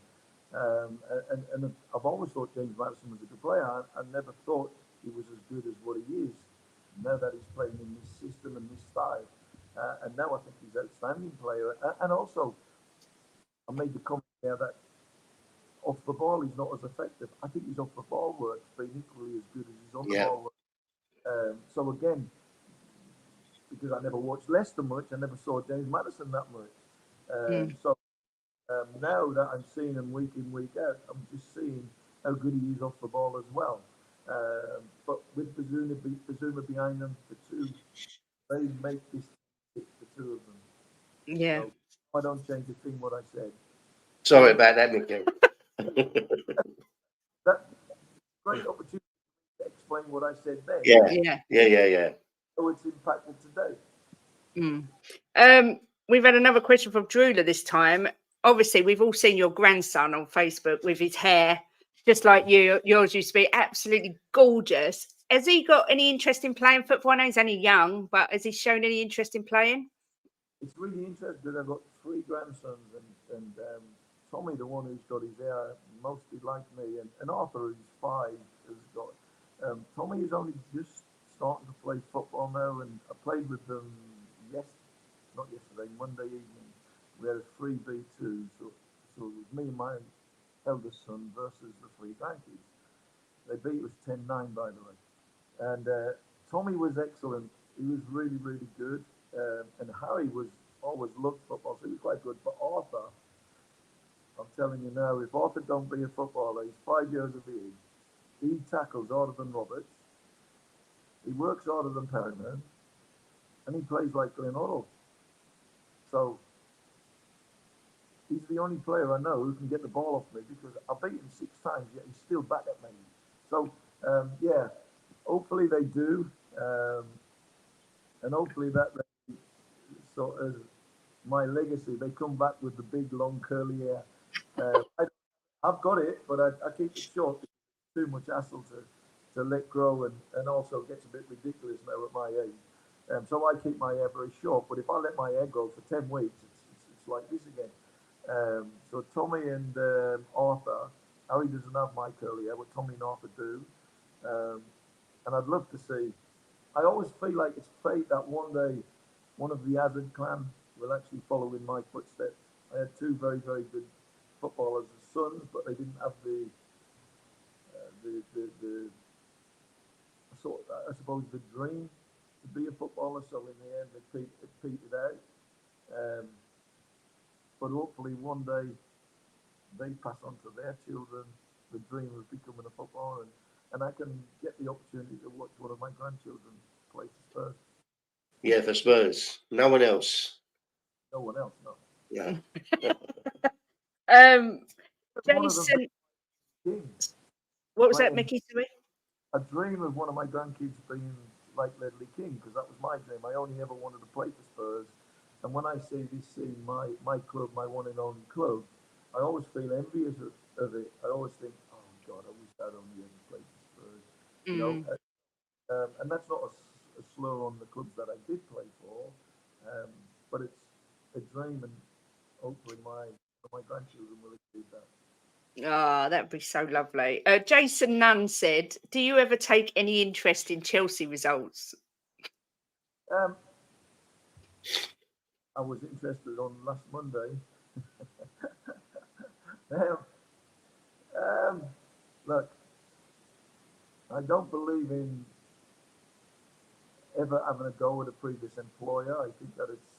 And I've always thought James Maddison was a good player. I never thought he was as good as what he is. Now that he's playing in this system side. And now I think he's an outstanding player. And also, I made the comment there that off the ball he's not as effective. I think his off the ball work's been equally as good as his on the Yeah. ball work. So again, because I never watched Leicester much, I never saw James Maddison that much. So now that I'm seeing him week in, week out, I'm just seeing how good he is off the ball as well. But with Bazuma behind them, the two, they make this the two of them. Yeah. So I don't change a thing what I said. Sorry about that, Micky. That great opportunity to explain what I said then. Yeah. How it's impacted today. We've had another question from Drula this time. Obviously, we've all seen your grandson on Facebook with his hair, just like you. Yours used to be absolutely gorgeous. Has he got any interest in playing football? I know he's only young, but has he shown any interest in playing? It's really interesting. I've got 3 grandsons, and Tommy, the one who's got his hair mostly like me, and Arthur, who's 5, has got. Tommy is only just starting to play football now, and I played with them Monday evening. We had a 3v2, so it was me and my eldest son versus the 3 grandkids. They beat us 10-9, by the way. And Tommy was excellent. He was really, really good. And Harry was always loved football, so he was quite good. But Arthur, I'm telling you now, if Arthur don't be a footballer, he's 5 years of age. He tackles harder than Roberts. He works harder than Perryman. And he plays like Glenn Hoddle. So he's the only player I know who can get the ball off me, because I beat him 6 times, yet he's still back at me. So, yeah, hopefully they do. And hopefully that they, sort of my legacy, they come back with the big, long, curly hair. I've got it, but I keep it short. It's too much hassle to let grow, and also gets a bit ridiculous now at my age. So I keep my hair very short, but if I let my hair grow for 10 weeks, it's like this again. So Tommy and Arthur, Harry doesn't have my curly hair, but Tommy and Arthur do. And I'd love to see. I always feel like it's fate that one day one of the Hazard clan will actually follow in my footsteps. I had 2 very, very good footballers as sons, but they didn't have the sort of, I suppose, the dream to be a footballer. So in the end, it petered out. But hopefully one day they pass on to their children the dream of becoming a footballer, and I can get the opportunity to watch one of my grandchildren play for Spurs. Yeah, for Spurs. No one else. No one else, no. Yeah. Jason, what was that, Mickey? A dream of one of my grandkids being like Ledley King, because that was my dream. I only ever wanted to play for Spurs. And when I see my club, my one and only club, I always feel envious of it. I always think, oh God, I wish I'd only ever played for Spurs. You know, and that's not a slur on the clubs that I did play for, but it's a dream, and hopefully my grandchildren will achieve that. Oh, that'd be so lovely. Jason Nunn said, do you ever take any interest in Chelsea results? I was interested on last Monday. Look, I don't believe in ever having a go at a previous employer. I think that it's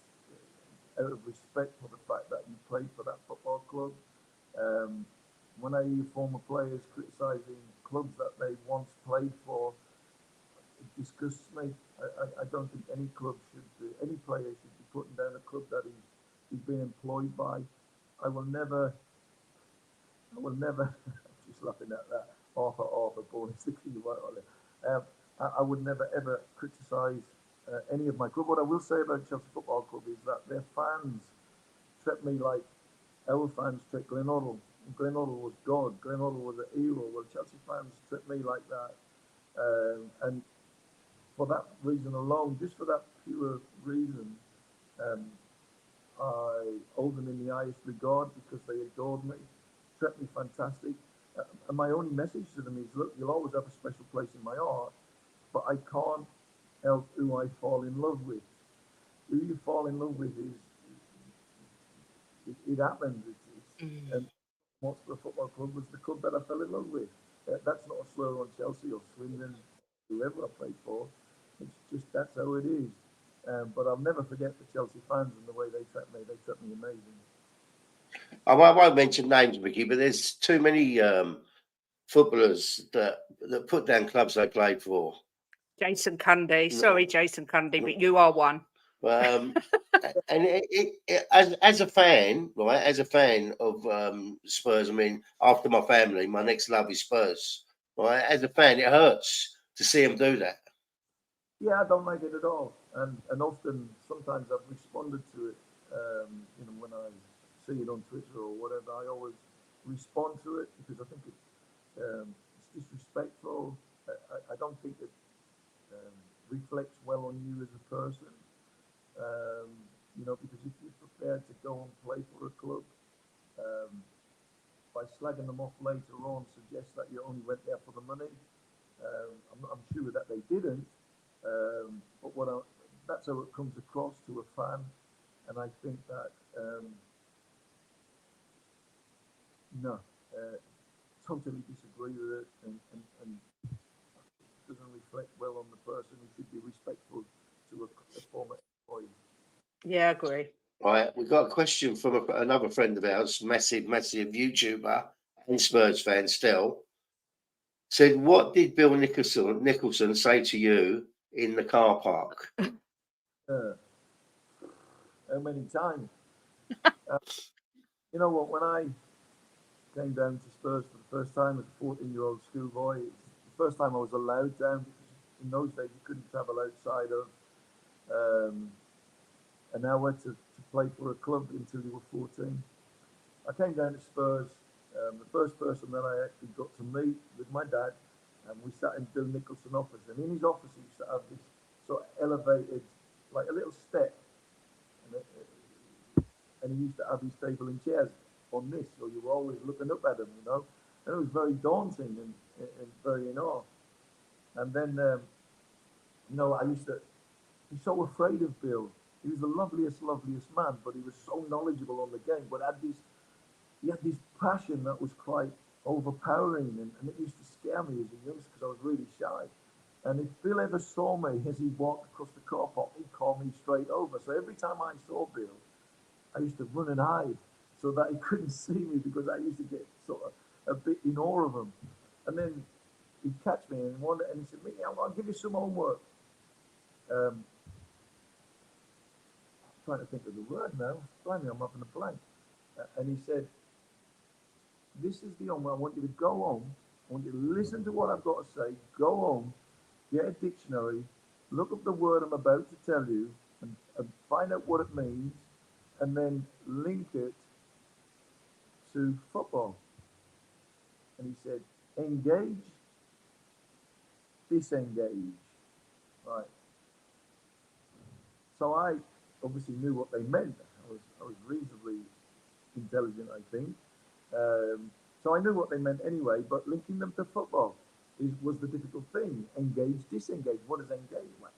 out of respect for the fact that you played for that football club. When I hear former players criticising clubs that they once played for, it disgusts me. I don't think any club any player should be putting down a club that he's been employed by. I will never, just laughing at that, Arthur, born is the king of Ireland. I would never ever criticise any of my club. What I will say about Chelsea Football Club is that their fans treat me like our fans treat Glenn Hoddle. Glenn Hoddle was God. Glenn Hoddle was a hero. Well, Chelsea fans treat me like that. And for that reason alone, just for that pure reason, I hold them in the highest regard because they adored me, treat me fantastic. And my only message to them is, look, you'll always have a special place in my heart, but I can't help who I fall in love with. who you fall in love with is it happens. And Hotspur Football Club was the club that I fell in love with. That's not a slur on Chelsea or Swindon, whoever I played for. It's just that's how it is. But I'll never forget the Chelsea fans and the way they treat me. They treat me amazing. I won't mention names, Mickey, but there's too many footballers that put down clubs they played for. Jason Cundy. Sorry, Jason Cundy, but you are one. And as a fan, right, as a fan of Spurs, I mean, after my family, my next love is Spurs. Right, as a fan, it hurts to see them do that. Yeah, I don't like it at all, and often, sometimes I've responded to it. When I see it on Twitter or whatever, I always respond to it because I think it's disrespectful. I don't think it reflects well on you as a person. Because if you're prepared to go and play for a club, by slagging them off later on suggests that you only went there for the money. I'm sure that they didn't, but that's how it comes across to a fan, and I think that totally disagree with it, and doesn't reflect well on the person who should be respectful to a former employee. Yeah, I agree. Right, we've got a question from another friend of ours, massive YouTuber and Spurs fan still. Said, what did Bill Nicholson say to you in the car park? How many times? You know what? When I came down to Spurs for the first time as a 14-year-old schoolboy, it's the first time I was allowed down, because in those days you couldn't travel outside of an hour to play for a club until you were 14. I came down to Spurs. The first person that I actually got to meet with my dad, and we sat in Bill Nicholson office, and in his office he used to have this sort of elevated, like a little step, and he used to have his table and chairs on this, so you were always looking up at him, and it was very daunting and very in awe. And then, I used to be so afraid of Bill. He was the loveliest man, but he was so knowledgeable on the game, but he had this passion that was quite overpowering, and it used to scare me as a youngster because I was really shy. And if Bill ever saw me as he walked across the car park, he'd call me straight over. So every time I saw Bill, I used to run and hide so that he couldn't see me, because I used to get sort of a bit in awe of him. And then he'd catch me and he said, Mickey, I'll give you some homework. I'm trying to think of the word now. Finally, I'm having a blank. And he said, this is the homework. I want you to go home. I want you to listen to what I've got to say. Go home, get a dictionary, look up the word I'm about to tell you, and find out what it means, and then link it to football. And he said, engage, disengage. Right. So I obviously knew what they meant. I was reasonably intelligent, I think. So I knew what they meant anyway, but linking them to football was the difficult thing. Engage, disengage. What does engage mean?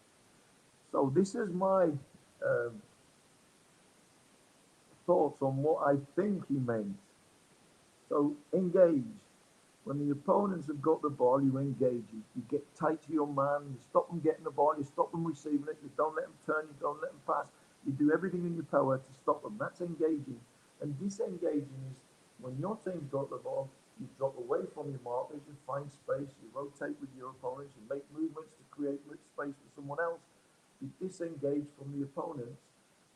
So this is my thoughts on what I think he meant. So engage. When the opponents have got the ball, you engage. You get tight to your man. You stop them getting the ball. You stop them receiving it. You don't let them turn. You don't let them pass. You do everything in your power to stop them. That's engaging. And disengaging is when your team's got the ball, you drop away from your markers, you find space, you rotate with your opponents, you make movements to create space for someone else. You disengage from the opponents.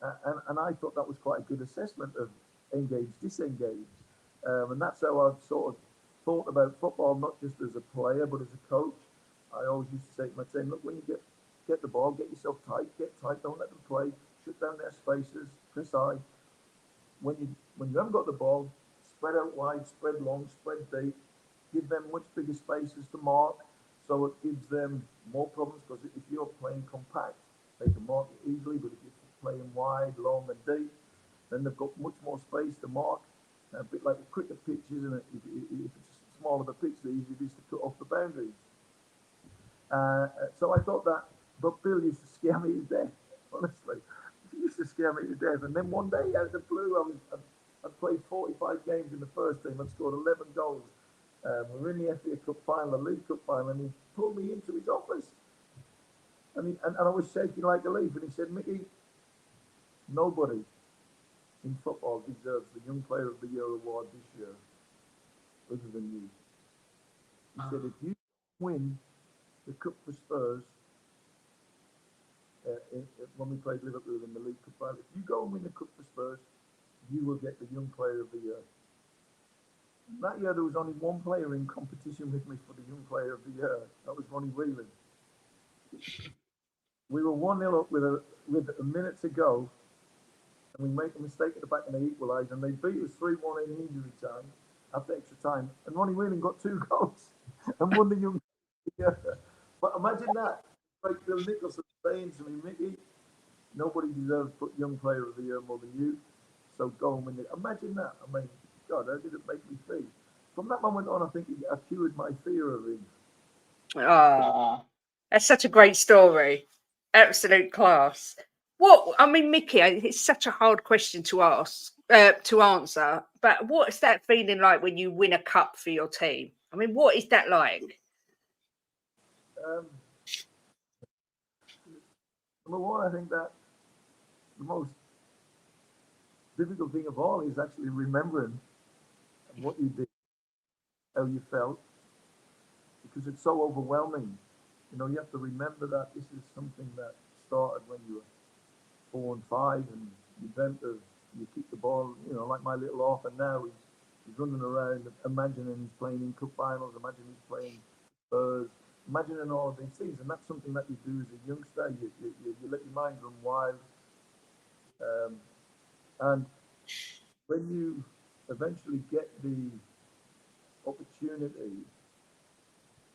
And I thought that was quite a good assessment of engage, disengage. And that's how I've sort of thought about football, not just as a player, but as a coach. I always used to say to my team, look, when you get the ball, get yourself tight, don't let them play, shut down their spaces, press high. When you haven't got the ball, spread out wide, spread long, spread deep, give them much bigger spaces to mark, so it gives them more problems, because if you're playing compact, they can mark it easily, but if you're playing wide, long and deep, then they've got much more space to mark. A bit like a cricket pitch, isn't it? If it's smaller the pitch, the easier it is to cut off the boundaries. So I thought that, but Bill used to scare me to death, honestly. It used to scare me to death. And then one day, out of the blue, I'd played 45 games in the first team. I'd scored 11 goals. We were in the FA Cup final, the League Cup final, and he pulled me into his office. And I was shaking like a leaf. And he said, Mickey, nobody in football deserves the Young Player of the Year award this year other than you. He said, if you win the Cup for Spurs, when we played Liverpool in the League Cup final, if you go and win the Cup for Spurs, you will get the Young Player of the Year. And that year, there was only one player in competition with me for the Young Player of the Year. That was Ronnie Whelan. We were 1-0 up with a minute to go, and we make a mistake at the back and they equalised, and they beat us 3-1 in injury time after extra time. And Ronnie Whelan got 2 goals and won the Young Player of the Year. But imagine that, like Bill Nicholson saying to me, Mickey, nobody deserves to put Young Player of the Year more than you, so go and win it. Imagine that. I mean, God, how did it make me feel? From that moment on, I think I cured my fear of him. Ah, that's such a great story. Absolute class. What, I mean, Mickey, it's such a hard question to answer, but what's that feeling like when you win a cup for your team? I mean, what is that like? Number one, I think that the most difficult thing of all is actually remembering what you did, how you felt, because it's so overwhelming. You know, you have to remember that this is something that started when you were 4 and 5, and you dreamt of, you kick the ball, you know, like my little orphan now, he's running around, imagining he's playing in cup finals, imagining he's playing Spurs, imagining all of these things, and that's something that you do as a youngster. You let your mind run wild, and when you eventually get the opportunity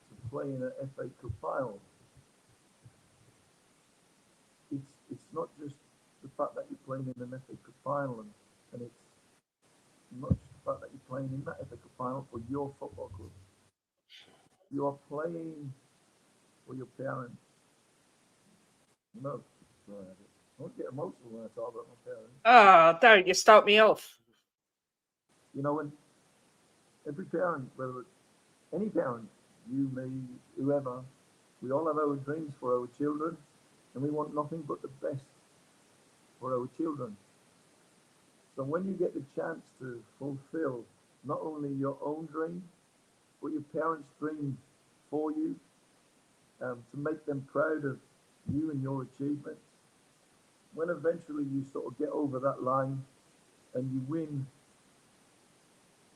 to play in an FA Cup final, it's not just the fact that you're playing in an FA Cup final, and it's not just the fact that you're playing in that FA Cup final for your football club. You are playing for your parents. You know, I don't get emotional when I talk about my parents. Oh, don't you start me off. You know, when every parent, whether it's any parent, you, me, whoever, we all have our dreams for our children, and we want nothing but the best for our children. So when you get the chance to fulfill not only your own dream, but your parents' dreams for you, to make them proud of you and your achievements, when eventually you sort of get over that line and you win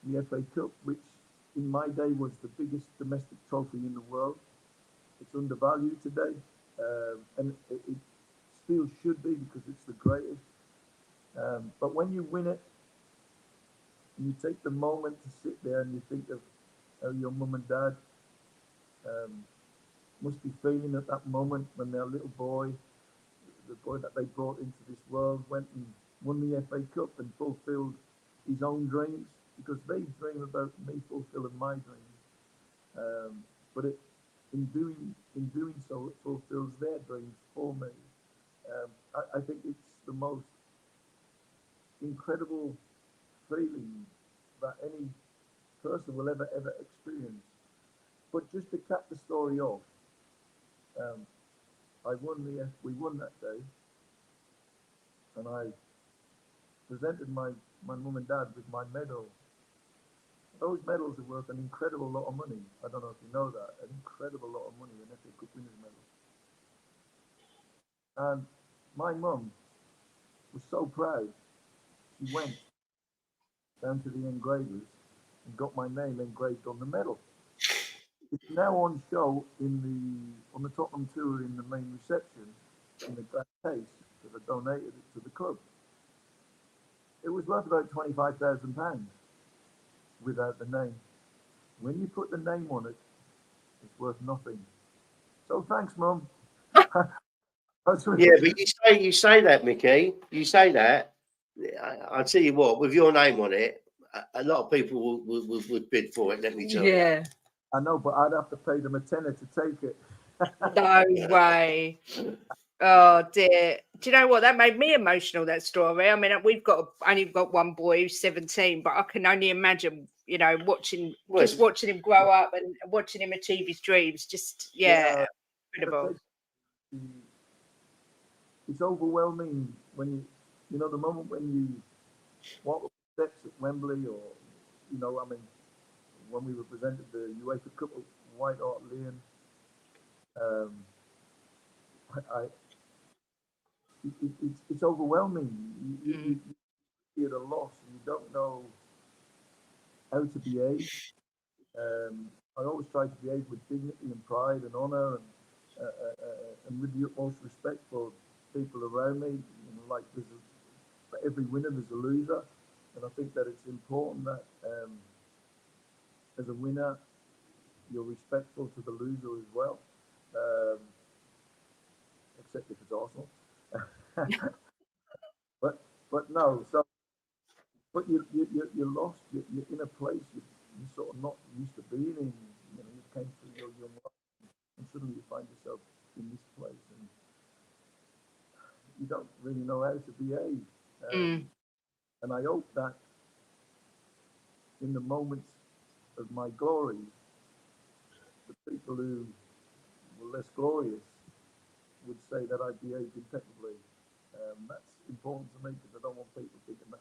the FA Cup, which in my day was the biggest domestic trophy in the world. It's undervalued today, and it still should be because it's the greatest. But when you win it, and you take the moment to sit there and you think of how your mum and dad must be feeling at that moment when their little boy, the boy that they brought into this world, went and won the FA Cup and fulfilled his own dreams, because they dream about me fulfilling my dreams. But in doing so, it fulfills their dreams for me. I think it's the most incredible feeling that any person will ever experience. But just to cap the story off, we won that day, and I presented my mum and dad with my medal. Those medals are worth an incredible lot of money. I don't know if you know that, an incredible lot of money, an FA Cup winners medal. And my mum was so proud, she went down to the engravers and got my name engraved on the medal. It's now on show on the Tottenham tour in the main reception in the glass case that I donated it to the club. It was worth about £25,000 without the name. When you put the name on it, it's worth nothing. So thanks, Mum. Yeah, but you say that, Mickey. You say that. I tell you what, with your name on it, a lot of people would bid for it. Let me tell you. Yeah. I know, but I'd have to pay them a tenner to take it. No way. Oh dear. Do you know what? That made me emotional, that story. I mean, we've only got one boy who's 17, but I can only imagine, watching Well, him grow up and watching him achieve his dreams. Just incredible. It's overwhelming when the moment when you walk up the steps at Wembley, or I mean, when we represented the UEFA Cup at White Hart Lane, it's overwhelming. You feel a loss, and you don't know how to behave. I always try to behave with dignity and pride and honour, and with the utmost respect for people around me. Like for every winner, there's a loser, and I think that it's important that as a winner, you're respectful to the loser as well, except if it's Arsenal. but no, so but you're lost. You're in a place you're sort of not used to being in. You came through your young life, and suddenly you find yourself in this place, and you don't really know how to behave. And I hope that in the moments of my glory, the people who were less glorious would say that I behaved impeccably. That's important to me, because I don't want people thinking that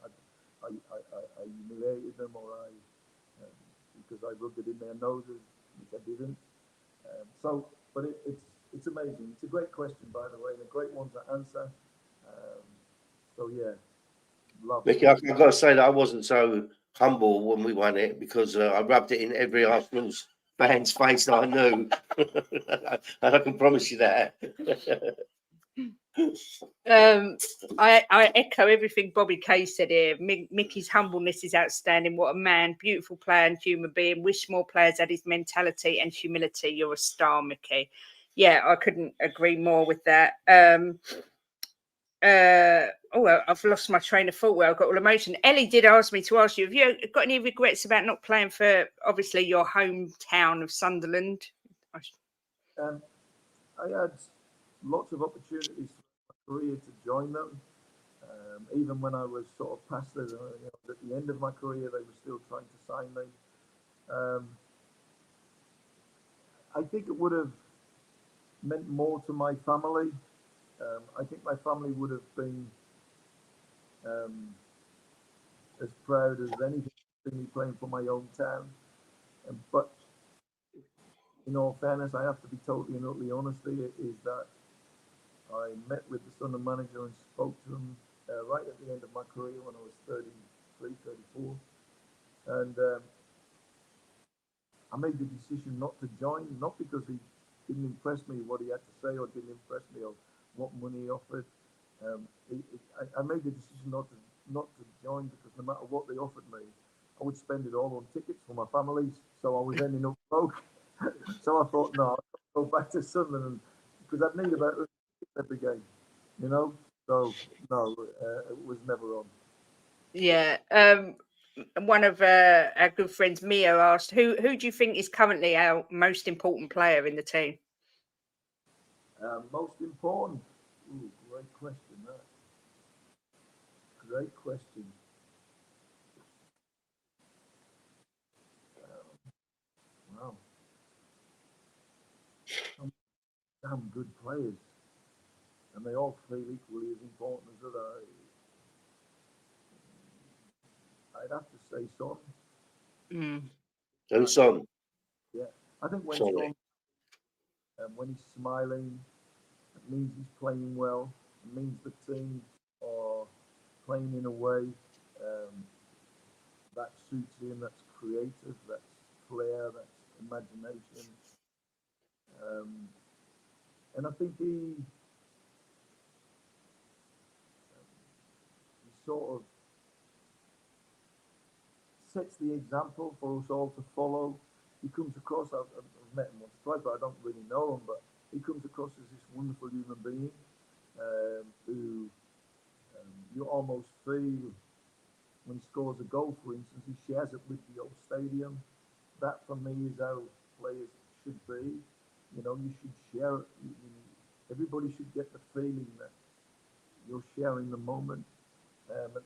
I humiliated them, or because I rubbed it in their noses, which I didn't. But it's amazing. It's a great question, by the way, and a great one to answer. So yeah, love Mickey, I've got to say that I wasn't so humble when we won it, because I rubbed it in every Arsenal's fan's face that I knew. And I can promise you that. I echo everything Bobby Kay said here. Mickey's humbleness is outstanding. What a man, beautiful player and human being. Wish more players had his mentality and humility. You're a star, Mickey. Yeah, I couldn't agree more with that. I've lost my train of thought where I got all emotion. Ellie did ask me to ask you, have you got any regrets about not playing for, obviously, your hometown of Sunderland? I had lots of opportunities in my career to join them. Even when I was sort of past at the end of my career, they were still trying to sign me. I think it would have meant more to my family. I think my family would have been as proud as anything to see me playing for my hometown. But in all fairness, I have to be totally and utterly honest here, is that I met with the Sunderland manager and spoke to him right at the end of my career when I was 33, 34. And I made the decision not to join, not because he didn't impress me what he had to say, or didn't impress me or what money he offered. I made the decision not to join, because no matter what they offered me, I would spend it all on tickets for my families. So I was ending up broke. So I thought, no, I'll go back to Sunderland, because I'd need about every game, So no, it was never on. Yeah. One of our good friends, Mio, asked, who do you think is currently our most important player in the team? Most important? Ooh, great question. Great question. Wow. Some damn good players. And they all feel equally as important as other. I'd have to say Son. And Son. Yeah. I think when Sorry. Son, when he's smiling, it means he's playing well. It means the team are playing in a way that suits him, that's creative, that's flair, that's imagination. And I think he sort of sets the example for us all to follow. He comes across, I've met him once or twice, but I don't really know him, but he comes across as this wonderful human being who you almost feel when he scores a goal, for instance, he shares it with the whole stadium. That for me is how players should be. You should share it. everybody should get the feeling that you're sharing the moment.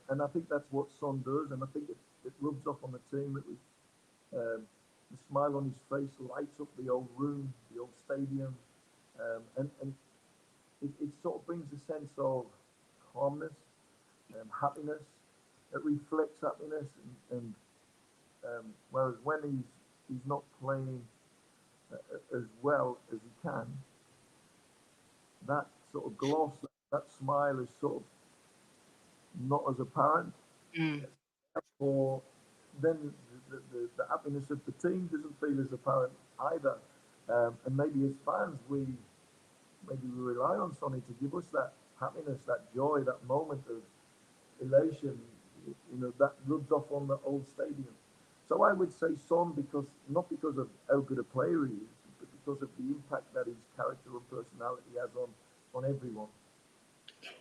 And I think that's what Son does, and I think it rubs off on the team that the smile on his face lights up the old room, the old stadium, and it sort of brings a sense of calmness and happiness. It reflects happiness, and whereas when he's not playing as well as he can, that sort of gloss, that smile is sort of not as apparent. Mm. Or then the happiness of the team doesn't feel as apparent either. And maybe as fans, we rely on Sonny to give us that happiness, that joy, that moment of elation, that rubs off on the old stadium. So I would say Son, because not because of how good a player he is, but because of the impact that his character and personality has on everyone.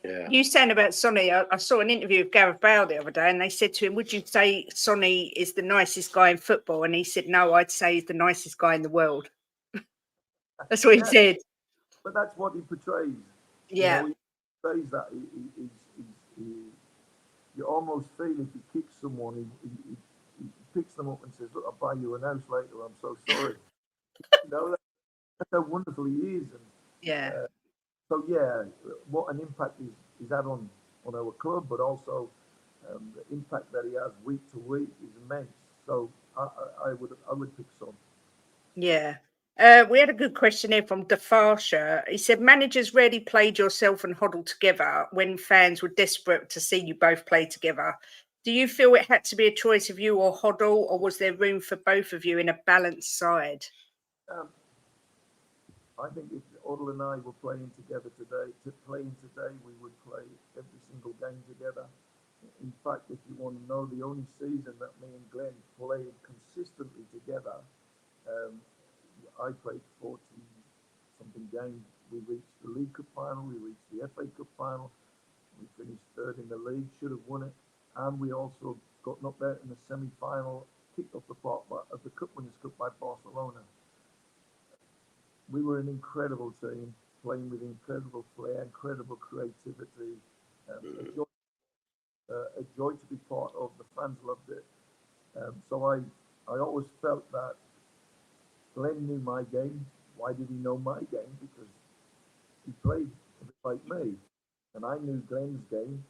Yeah. You saying about Sonny, I saw an interview with Gareth Bale the other day, and they said to him, would you say Sonny is the nicest guy in football? And he said, no, I'd say he's the nicest guy in the world. That's what he said. But that's what he portrays. Yeah. He portrays that. You almost feel if he kicks someone, he picks them up and says, look, I'll buy you an house later. I'm so sorry. That's how wonderful he is. And, Yeah. So yeah, what an impact he's had on our club, but also the impact that he has week to week is immense. So I would pick Son. Yeah. We had a good question here from Defarsha. He said, managers rarely played yourself and Hoddle together when fans were desperate to see you both play together. Do you feel it had to be a choice of you or Hoddle, or was there room for both of you in a balanced side? I think if Hoddle and I were playing together today, we would play every single game together. In fact, if you want to know, the only season that me and Glenn played consistently together, I played 40-something games. We reached the League Cup final, we reached the FA Cup final, we finished third in the league, should have won it, and we also got knocked out in the semi-final, kicked off the park of the Cup Winners' Cup by Barcelona. We were an incredible team, playing with incredible flair, incredible creativity, a joy to be part of. The fans loved it. So I always felt that Glenn knew my game. Why did he know my game? Because he played a bit like me, and I knew Glenn's game.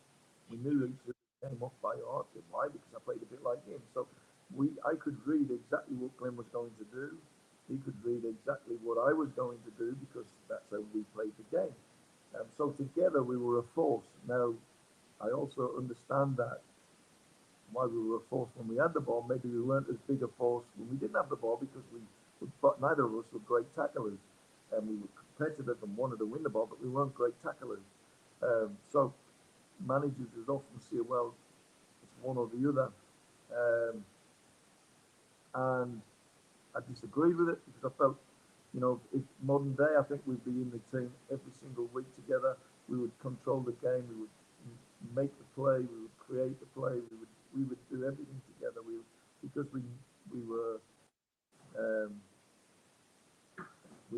We knew each other's game off by heart. Why? Because I played a bit like him. So I could read exactly what Glenn was going to do. He could read exactly what I was going to do, because that's how we played the game. So together we were a force. Now, I also understand that why we were a force when we had the ball. Maybe we weren't as big a force when we didn't have the ball, because but neither of us were great tacklers. And we were competitive and wanted to win the ball, but we weren't great tacklers. So managers would often say, well, it's one or the other. And I disagreed with it, because I felt, if modern day, I think we'd be in the team every single week together. We would control the game. We would make the play. We would create the play. We would do everything together. Because we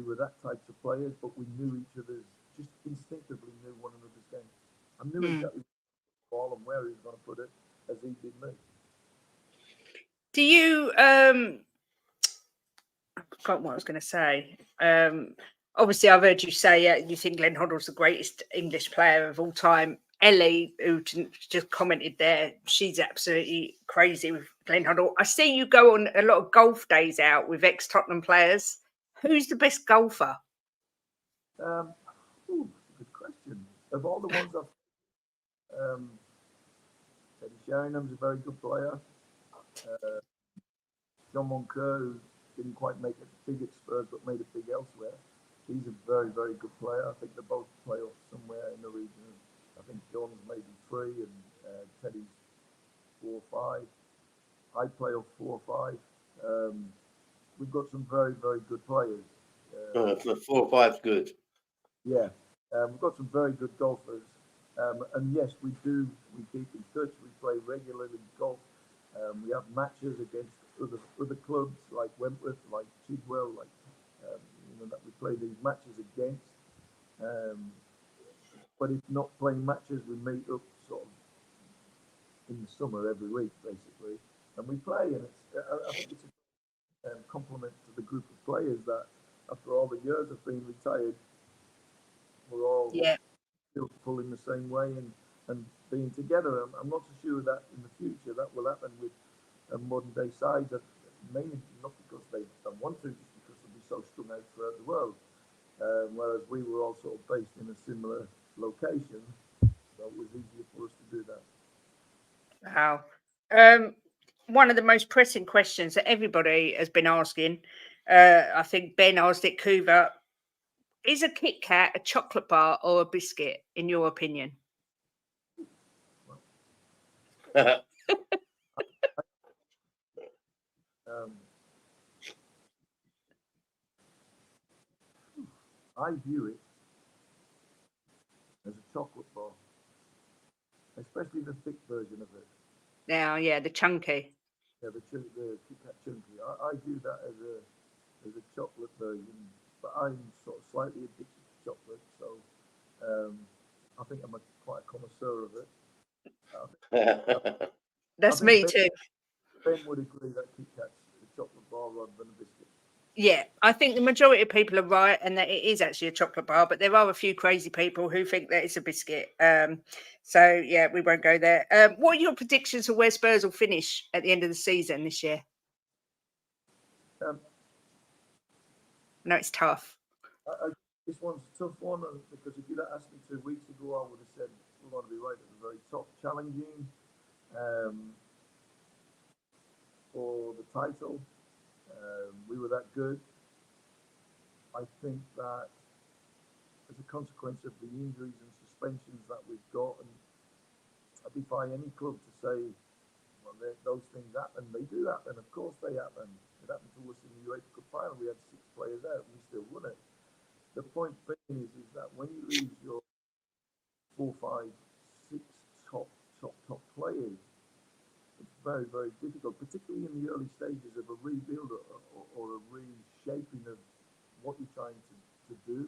were that types of players, but we knew each other's, just instinctively knew one another's game. I knew exactly the ball and where he was going to put it, as he did me. Do you I forgot what I was going to say. Obviously, I've heard you say you think Glenn Hoddle's the greatest English player of all time. Ellie, who just commented there, she's absolutely crazy with Glenn Hoddle. I see you go on a lot of golf days out with ex-Tottenham players. Who's the best golfer? Good question. Of all the ones Teddy Sheringham's a very good player. John Moncur, who didn't quite make it big at Spurs, but made it big elsewhere. He's a very, very good player. I think they both play off somewhere in the region. I think John's maybe 3 and Teddy's 4 or 5. I play off 4 or 5. We've got some very, very good players. 4 or 5 good. Yeah, we've got some very good golfers. And yes, we keep in touch. We play regularly golf. We have matches against other clubs like Wentworth, like Chigwell, that we play these matches against. But if not playing matches, we meet up sort of in the summer every week, basically, and we play. And I think it's a compliment to the group of players that, after all the years of being retired, we're all Yeah. still pulling the same way and being together. I'm not so sure that in the future that will happen with modern day sides, mainly not because they don't want to, just because they'll be so strung out throughout the world. Whereas we were all sort of based in a similar location, so it was easier for us to do that. Wow. One of the most pressing questions that everybody has been asking, I think Ben asked it, Kuva, is a Kit Kat a chocolate bar or a biscuit, in your opinion? I view it as a chocolate bar, especially the thick version of it. Now, yeah, the chunky. Yeah, the Kit Kat chunky. I view that as a chocolate version, but I'm sort of slightly addicted to chocolate, so I think I'm quite a connoisseur of it. That's me too. Ben would agree that Kit Kat's a chocolate bar rather than a biscuit. Yeah, I think the majority of people are right, and that it is actually a chocolate bar, but there are a few crazy people who think that it's a biscuit. So yeah, we won't go there. What are your predictions for where Spurs will finish at the end of the season this year? No, it's tough. This one's a tough one because if you'd asked me 2 weeks ago, I would have said we want to be right at the very top, challenging for the title. We were that good. I think that as a consequence of the injuries and suspensions that we've got, and I defy any club to say, well, those things happen. They do happen. Of course they happen. It happened to us in the UEFA Cup final. We had 6 players out and we still won it. The point being is that when you lose your 4, 5, 6 top players, it's very, very difficult, particularly in the early stages of a rebuild or a reshaping of what you're trying to do.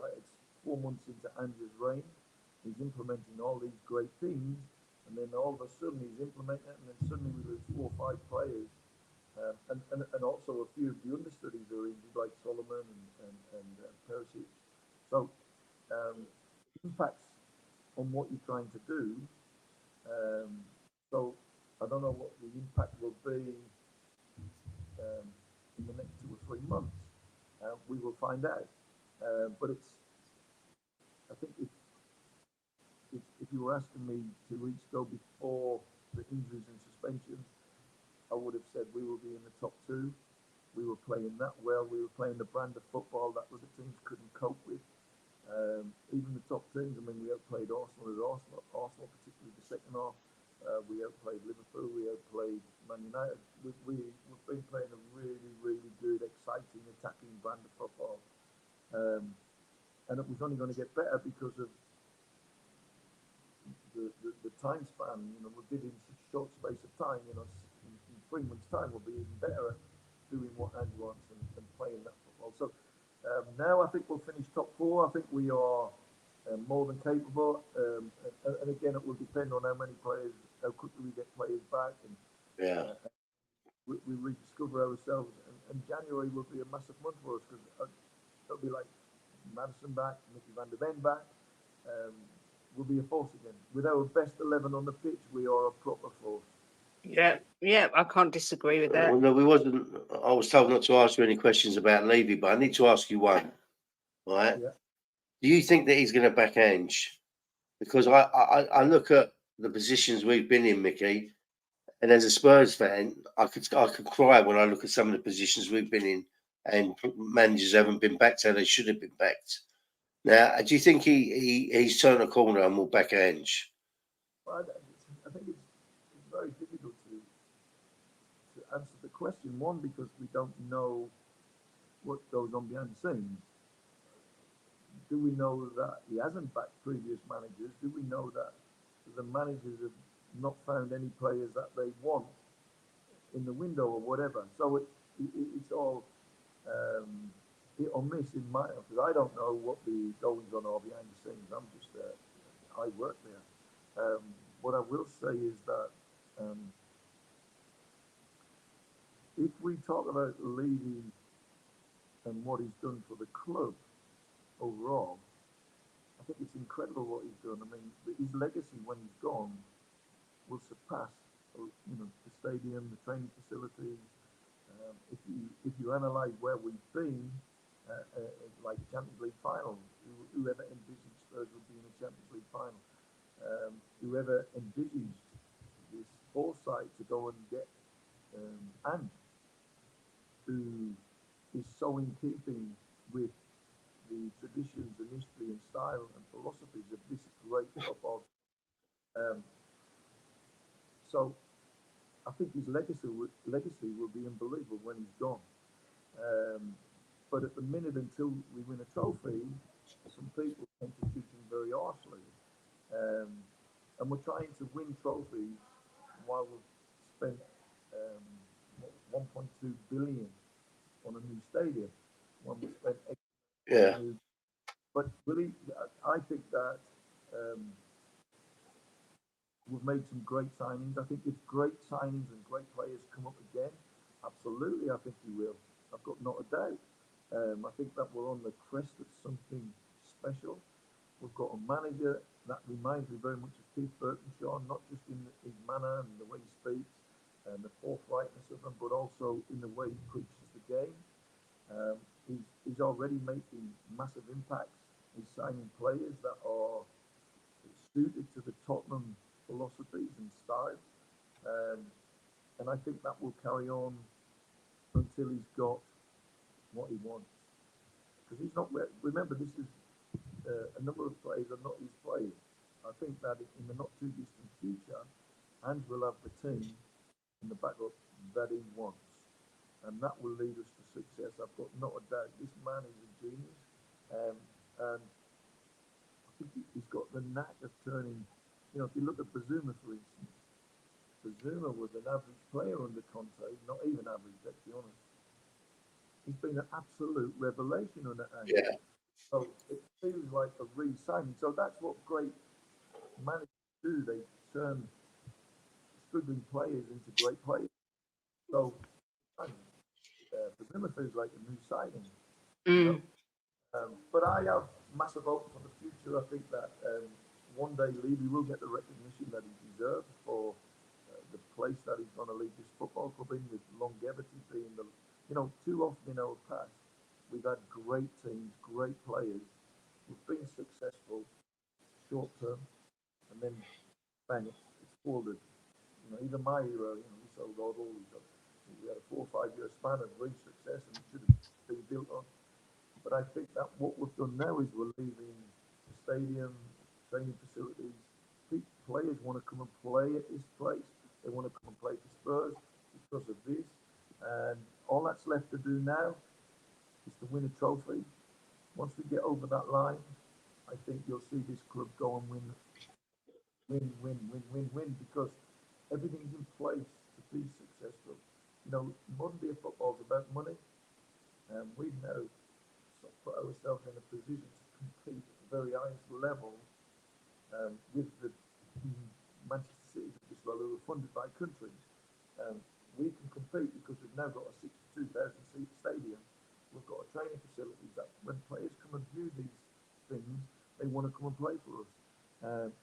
Like it's 4 months into Andrew's reign, he's implementing all these great things, and then all of a sudden he's implementing it, and then suddenly we lose 4 or 5 players, and also a few of the understudies are injured, like Solomon and Perisic. So impacts on what you're trying to do. So I don't know what the impact will be in the next 2 or 3 months. We will find out. But I think if you were asking me 2 weeks ago before the injuries and suspension, I would have said we will be in the top 2. We were playing that well. We were playing the brand of football that other teams couldn't cope with. Even the top teams, I mean, we outplayed Arsenal at Arsenal, particularly the second half. We outplayed Liverpool. We outplayed Man United. We've been playing a really, really good, exciting, attacking brand of football. And it was only going to get better because of the time span. You know, we did in such a short space of time. You know, in 3 months' time, we'll be even better at doing what Andy wants and playing that football. So now I think we'll finish top 4. I think we are more than capable. And again, it will depend on how quickly we get players back, and we rediscover ourselves. And January will be a massive month for us because it'll be like Madison back, Micky van der Ven back. We'll be a force again. With our best 11 on the pitch, we are a proper force. Yeah, I can't disagree with that. Well, no, I was told not to ask you any questions about Levy, but I need to ask you one. Right? Yeah. Do you think that he's going to back Ange? Because I look at the positions we've been in, Mickey, and as a Spurs fan, I could cry when I look at some of the positions we've been in, and managers haven't been backed how they should have been backed. Now, do you think he's turned a corner and will back Ange? Well, I think it's very difficult to answer the question. One, because we don't know what goes on behind the scenes. Do we know that he hasn't backed previous managers? Do we know that the managers have not found any players that they want in the window or whatever? So it's all hit or miss in my, because I don't know what the goings on are behind the scenes. I'm just I work there. What I will say is that if we talk about Levy and what he's done for the club overall, I think it's incredible what he's done. I mean, his legacy when he's gone will surpass, the stadium, the training facilities. If you analyse where we've been, like Champions League final, whoever envisaged Spurs would be in a Champions League final, whoever envisaged this foresight to go and get and who is so in keeping with the traditions and history and style and philosophies of this great football. So I think his legacy will be unbelievable when he's gone. But at the minute, until we win a trophy, some people tend to judge him very harshly. And we're trying to win trophies while we've spent 1.2 billion on a new stadium. When we spent but really, I think that we've made some great signings. I think if great signings and great players come up again, absolutely, I think he will. I've got not a doubt. I think that we're on the crest of something special. We've got a manager that reminds me very much of Keith Burtonshaw, not just in his manner and the way he speaks and the forthrightness of him, but also in the way he preaches the game. He's already making massive impacts. He's signing players that are suited to the Tottenham philosophies and style. And I think that will carry on until he's got what he wants. Because he's not, remember, this is a number of players are not his players. I think that in the not too distant future, Ange will have the team in the backup that he wants. And that will lead us to success. I've got not a doubt. This man is a genius. And I think he's got the knack of turning, if you look at Bazuma, for instance, Bazuma was an average player under Conte, not even average, let's be honest. He's been an absolute revelation under Ange. Yeah. So it feels like a re-signing. So that's what great managers do. They turn struggling players into great players. So Bazuma feels like a new signing. But I have massive hope for the future. I think that one day Levy will get the recognition that he deserves for the place that he's going to lead this football club in, with longevity being the, too often in our past, we've had great teams, great players who've been successful short term, and then bang, it's folded. Even my era, we sold all these. We had a 4 or 5 year span of great success, and it should have been built on. But I think that what we've done now is we're leaving the stadium, training facilities. Players want to come and play at this place. They want to come and play for Spurs because of this. And all that's left to do now is to win a trophy. Once we get over that line, I think you'll see this club go and win, because everything's in place to be successful. Modern day football is about money, and we've now put ourselves in a position to compete at the very highest level with the Manchester City of this world, who are funded by countries. We can compete because we've now got a 62,000 seat stadium. We've got a training facilities that when players come and view these things, they want to come and play for us.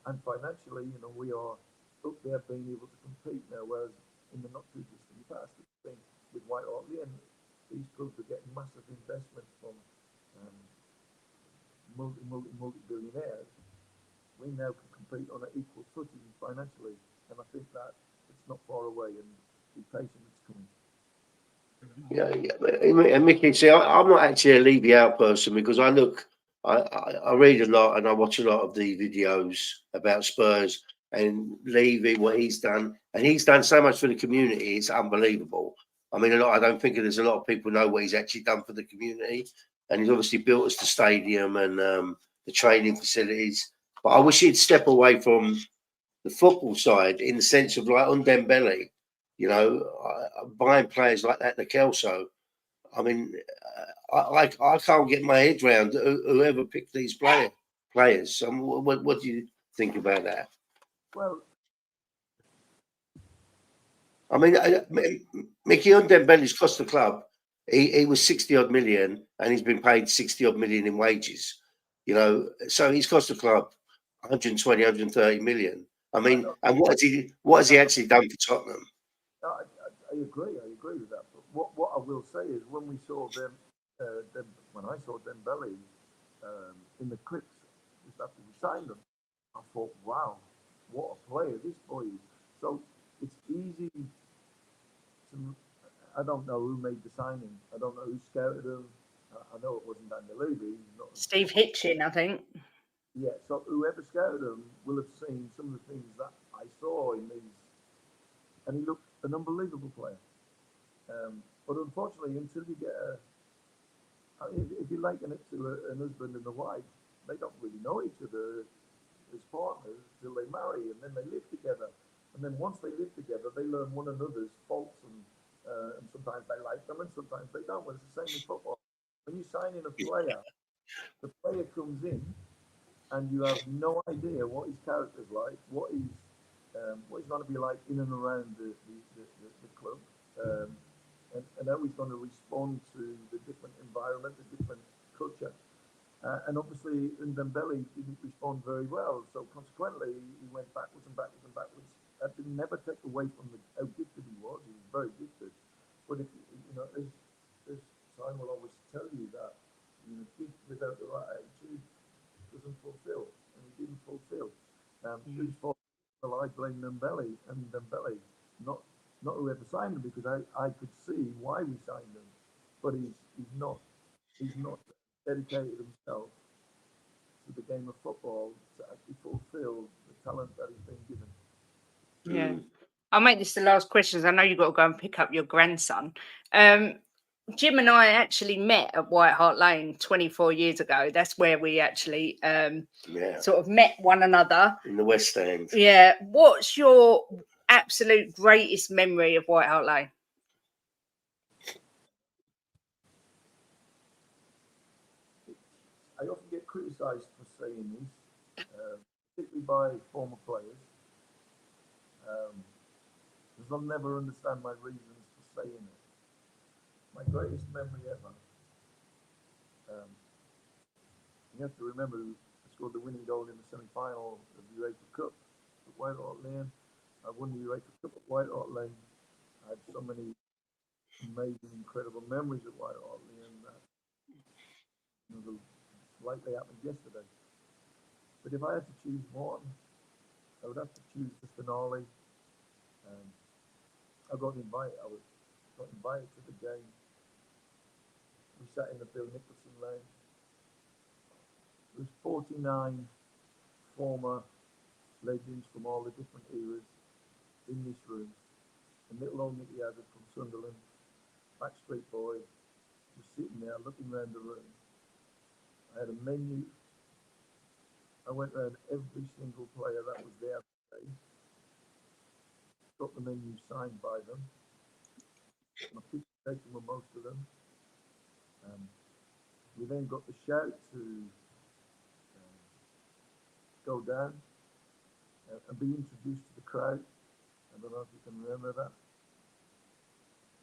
And financially, we are up there being able to compete now, whereas in the not too distant past, it's been with White Hart Lane, these clubs are getting massive investment from multi-billionaires. We now can compete on an equal footing financially, and I think that it's not far away, and be patient, it's coming. Yeah. And Mickey, see, I'm not actually a Levy out person, because I read a lot and I watch a lot of the videos about Spurs and Levy, what he's done, and he's done so much for the community. It's unbelievable. I mean, I don't think there's a lot of people know what he's actually done for the community, and he's obviously built us the stadium and the training facilities. But I wish he'd step away from the football side, in the sense of like on Dembele, buying players like that, the Kelso. I mean, I can't get my head round whoever picked these players. What do you think about that? Well, I mean, Mickey Dembele's cost the club. He was 60 odd million, and he's been paid 60 odd million in wages. You know, so he's cost the club 120, 130 million. I mean, and what has he actually done for Tottenham? I agree. I agree with that. But what I will say is, when we saw them, when I saw Dembele in the clips just after we signed them, I thought, wow, what a player this boy is. So it's easy to. I don't know who made the signing. I don't know who scouted him. I know it wasn't Daniel Levy. Steve Hitchin, I think. Yeah, so whoever scouted him will have seen some of the things that I saw in these, and he looked an unbelievable player. But unfortunately, until you get if you liken it to an husband and a wife, they don't really know each other as partners till they marry, and then they live together. And then once they live together, they learn one another's faults, and sometimes they like them, and sometimes they don't. Well, it's the same in football. When you sign in a player, the player comes in, and you have no idea what his character's like, what he's going to be like in and around the club, and how he's going to respond to the different environment, the different culture. And obviously, Dembele didn't respond very well, so consequently, he went backwards and backwards and backwards. That did never take away from how gifted he was. He was very gifted, but if you know, as Simon will always tell you that, you know, gift without the right attitude doesn't fulfill, and he didn't fulfill. Whose fault? Well, I blame Dembele, not whoever signed him, because I could see why we signed him, but he's not dedicated himself to the game of football to actually fulfil the talent that he's been given. Yeah. I'll make this the last question. I know you've got to go and pick up your grandson. Jim and I actually met at White Hart Lane 24 years ago. That's where we actually sort of met one another. In the West End. Yeah. What's your absolute greatest memory of White Hart Lane? I often get criticised for saying this, particularly by former players, because they'll never understand my reasons for saying it. My greatest memory ever. You have to remember, I scored the winning goal in the semi-final of the UEFA Cup at White Hart Lane. I won the UEFA Cup at White Hart Lane. I had so many amazing, incredible memories at White Hart Lane that, you know, like they happened yesterday. But if I had to choose one, I would have to choose the finale. I got invited to the game. We sat in the Bill Nicholson lane. There was 49 former legends from all the different eras in this room. And little old Micky Hazard from Sunderland, backstreet boy, was sitting there looking around the room. I had a menu. I went around every single player that was there today. Got the menu signed by them. My picture taken with most of them. We then got the shout to go down and be introduced to the crowd. I don't know if you can remember that.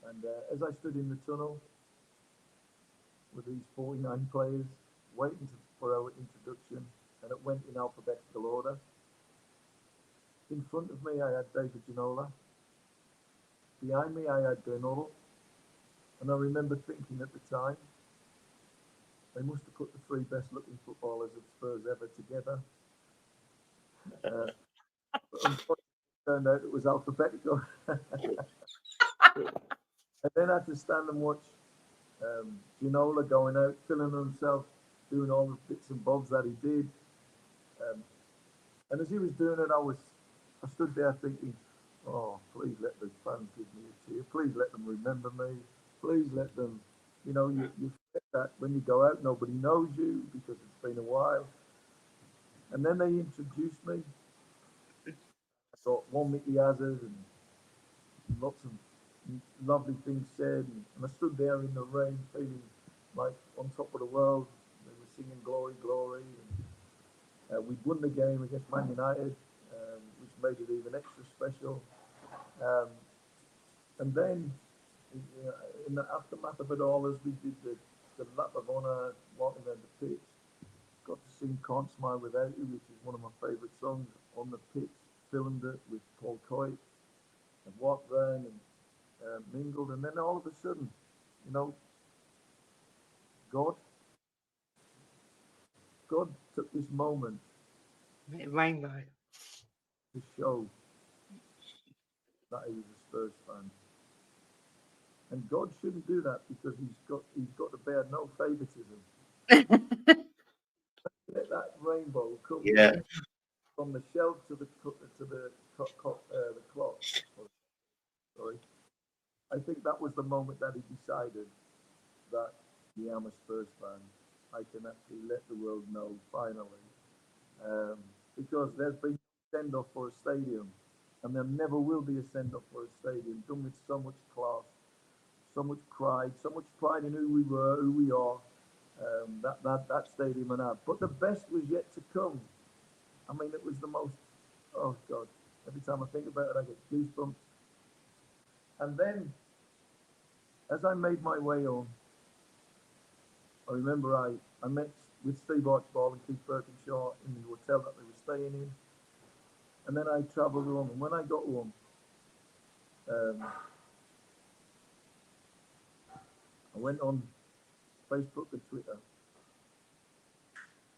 And as I stood in the tunnel with these 49 players waiting for our introduction, and it went in alphabetical order. In front of me, I had David Ginola. Behind me, I had Glenn. And I remember thinking at the time, they must have put the three best looking footballers of Spurs ever together. But unfortunately, it turned out it was alphabetical. And then I had to stand and watch Ginola going out, filling himself, doing all the bits and bobs that he did. And as he was doing it, I stood there thinking, oh, please let the fans give me a cheer. Please let them remember me. Please let them, you know, you forget that when you go out, nobody knows you because it's been a while. And then they introduced me. I thought one Micky Hazard and lots of lovely things said, and I stood there in the rain feeling like on top of the world. They were singing "Glory, Glory," and we'd won the game against Man United, which made it even extra special. Um, and then, in the aftermath of it all, as we did the lap of honour, walking around the pitch, got to sing "Can't Smile Without You," which is one of my favourite songs, on the pitch. Filmed it with Paul Coy, and walked around and mingled, and then all of a sudden, God took this moment Rainbow. to show that he was a Spurs fan, and God shouldn't do that because he's got to bear no favoritism. Let that rainbow come from the shelf to the clock. Sorry, I think that was the moment that he decided that I am a Spurs fan. I can actually let the world know finally, because there's been a send-off for a stadium, and there never will be a send-off for a stadium done with so much class, so much pride in who we were, who we are. That stadium and that. But the best was yet to come. I mean, it was the most. Oh God! Every time I think about it, I get goosebumps. And then, as I made my way home, I remember I met with Steve Archibald and Keith Birkinshaw in the hotel that they were staying in. And then I travelled home. And when I got home, I went on Facebook and Twitter.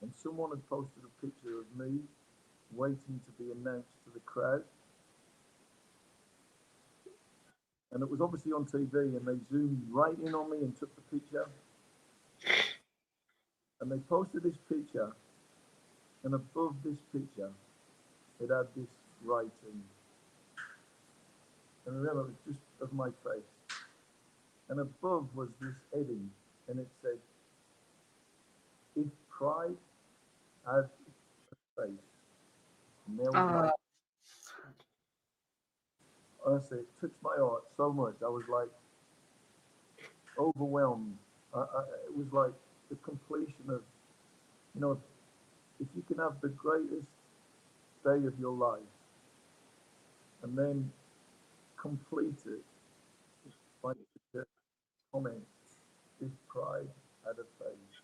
And someone had posted a picture of me waiting to be announced to the crowd. And it was obviously on TV, and they zoomed right in on me and took the picture. And they posted this picture, and above this picture, it had this writing. And remember, it was just of my face. And above was this heading, and it said, "If pride had a face." And there was my, honestly, it touched my heart so much. I was like overwhelmed. It was like the completion of, if you can have the greatest day of your life and then complete it by the comment, "If pride had a face."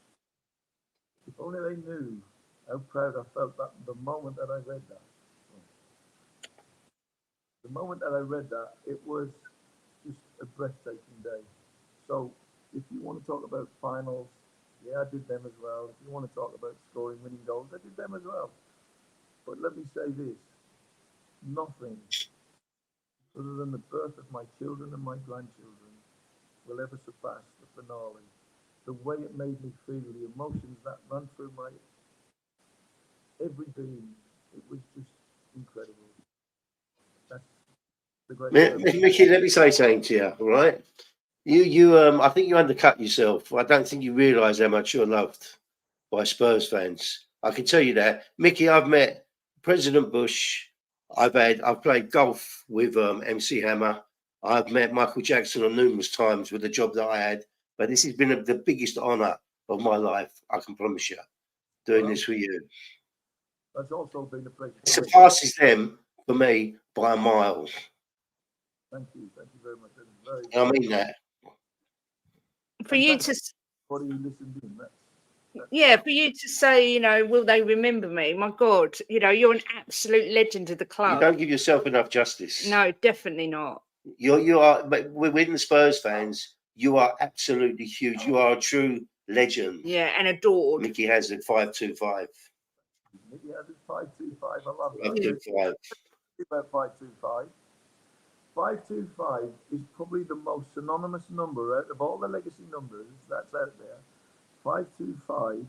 If only they knew how proud I felt that the moment that I read that. The moment that I read that, it was just a breathtaking day. So if you want to talk about finals, yeah, I did them as well. If you want to talk about scoring winning goals, I did them as well. But let me say this, nothing other than the birth of my children and my grandchildren will ever surpass the finale. The way it made me feel, the emotions that ran through my every being, it was just incredible. That's the great Mickey, let me say something to you, all right? I think you undercut yourself. I don't think you realise how much you're loved by Spurs fans. I can tell you that. Mickey, I've met President Bush. I've played golf with MC Hammer. I've met Michael Jackson on numerous times with the job that I had. But this has been the biggest honour of my life, I can promise you, doing this for you. That's also been a pleasure. It surpasses them for me by a mile. Thank you very much. I mean that. For you to, what you listened in, for you to say, will they remember me? My God, you're an absolute legend of the club. You don't give yourself enough justice. No, definitely not. You are, but within the Spurs fans, you are absolutely huge. You are a true legend. Yeah, and adored. Micky Hazard, 525. Micky Hazard, 525. I love that. 525. About 525. 525 is probably the most synonymous number out of all the legacy numbers that's out there. 525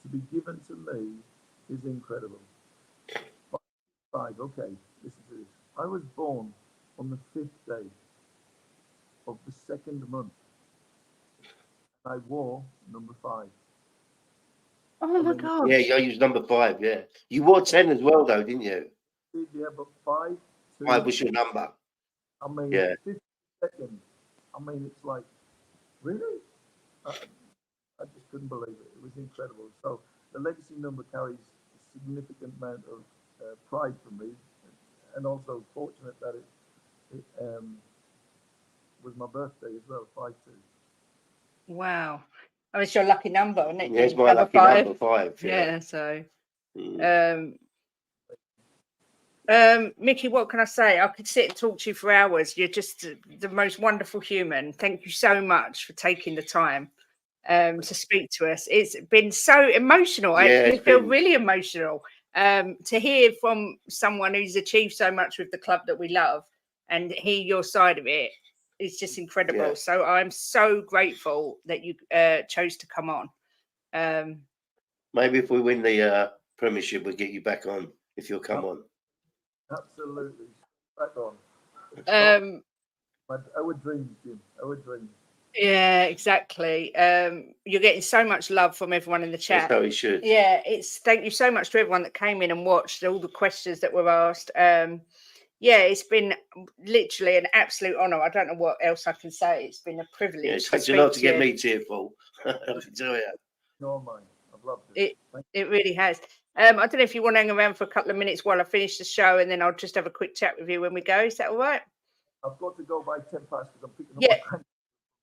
to be given to me is incredible. 5, okay, listen to this. I was born on the 5th day of the 2nd month. I wore number 5. Oh my God. Yeah, you used number 5, yeah. You wore 10 as well, though, didn't you? Yeah, but 5. 5 was your number. I mean, yeah. 50 second. I mean, it's like, really? I just couldn't believe it. It was incredible. So the legacy number carries a significant amount of pride for me, and also fortunate that it was my birthday as well, 5-2. Wow. I mean, it's your lucky number, isn't it? Yeah, it's You my have a lucky number 5. Yeah, so Mm. Mickey, what can I say? I could sit and talk to you for hours. You're just the most wonderful human. Thank you so much for taking the time to speak to us. It's been so emotional. I Yeah, actually it's feel been- really emotional to hear from someone who's achieved so much with the club that we love and hear your side of it. It's just incredible. Yeah. So I'm so grateful that you chose to come on. Maybe if we win the Premiership, we'll get you back on if you'll come on. Absolutely. Back on. Our dreams, Jim. Our dreams. Yeah, exactly. You're getting so much love from everyone in the chat. That's how he should. Yeah, thank you so much to everyone that came in and watched all the questions that were asked. Yeah, it's been literally an absolute honour. I don't know what else I can say. It's been a privilege. Yeah, it takes a lot to get me tearful. I can tell you. No, mine. I've loved it. It really has. I don't know if you want to hang around for a couple of minutes while I finish the show, and then I'll just have a quick chat with you when we go. Is that all right? I've got to go by 10 past because I'm picking up Yeah,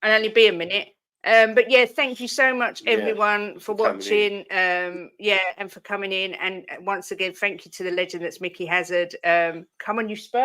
and only be a minute. But yeah, thank you so much, everyone, for watching. Yeah, and for coming in. And once again, thank you to the legend that's Micky Hazard. Come on, you Spurs.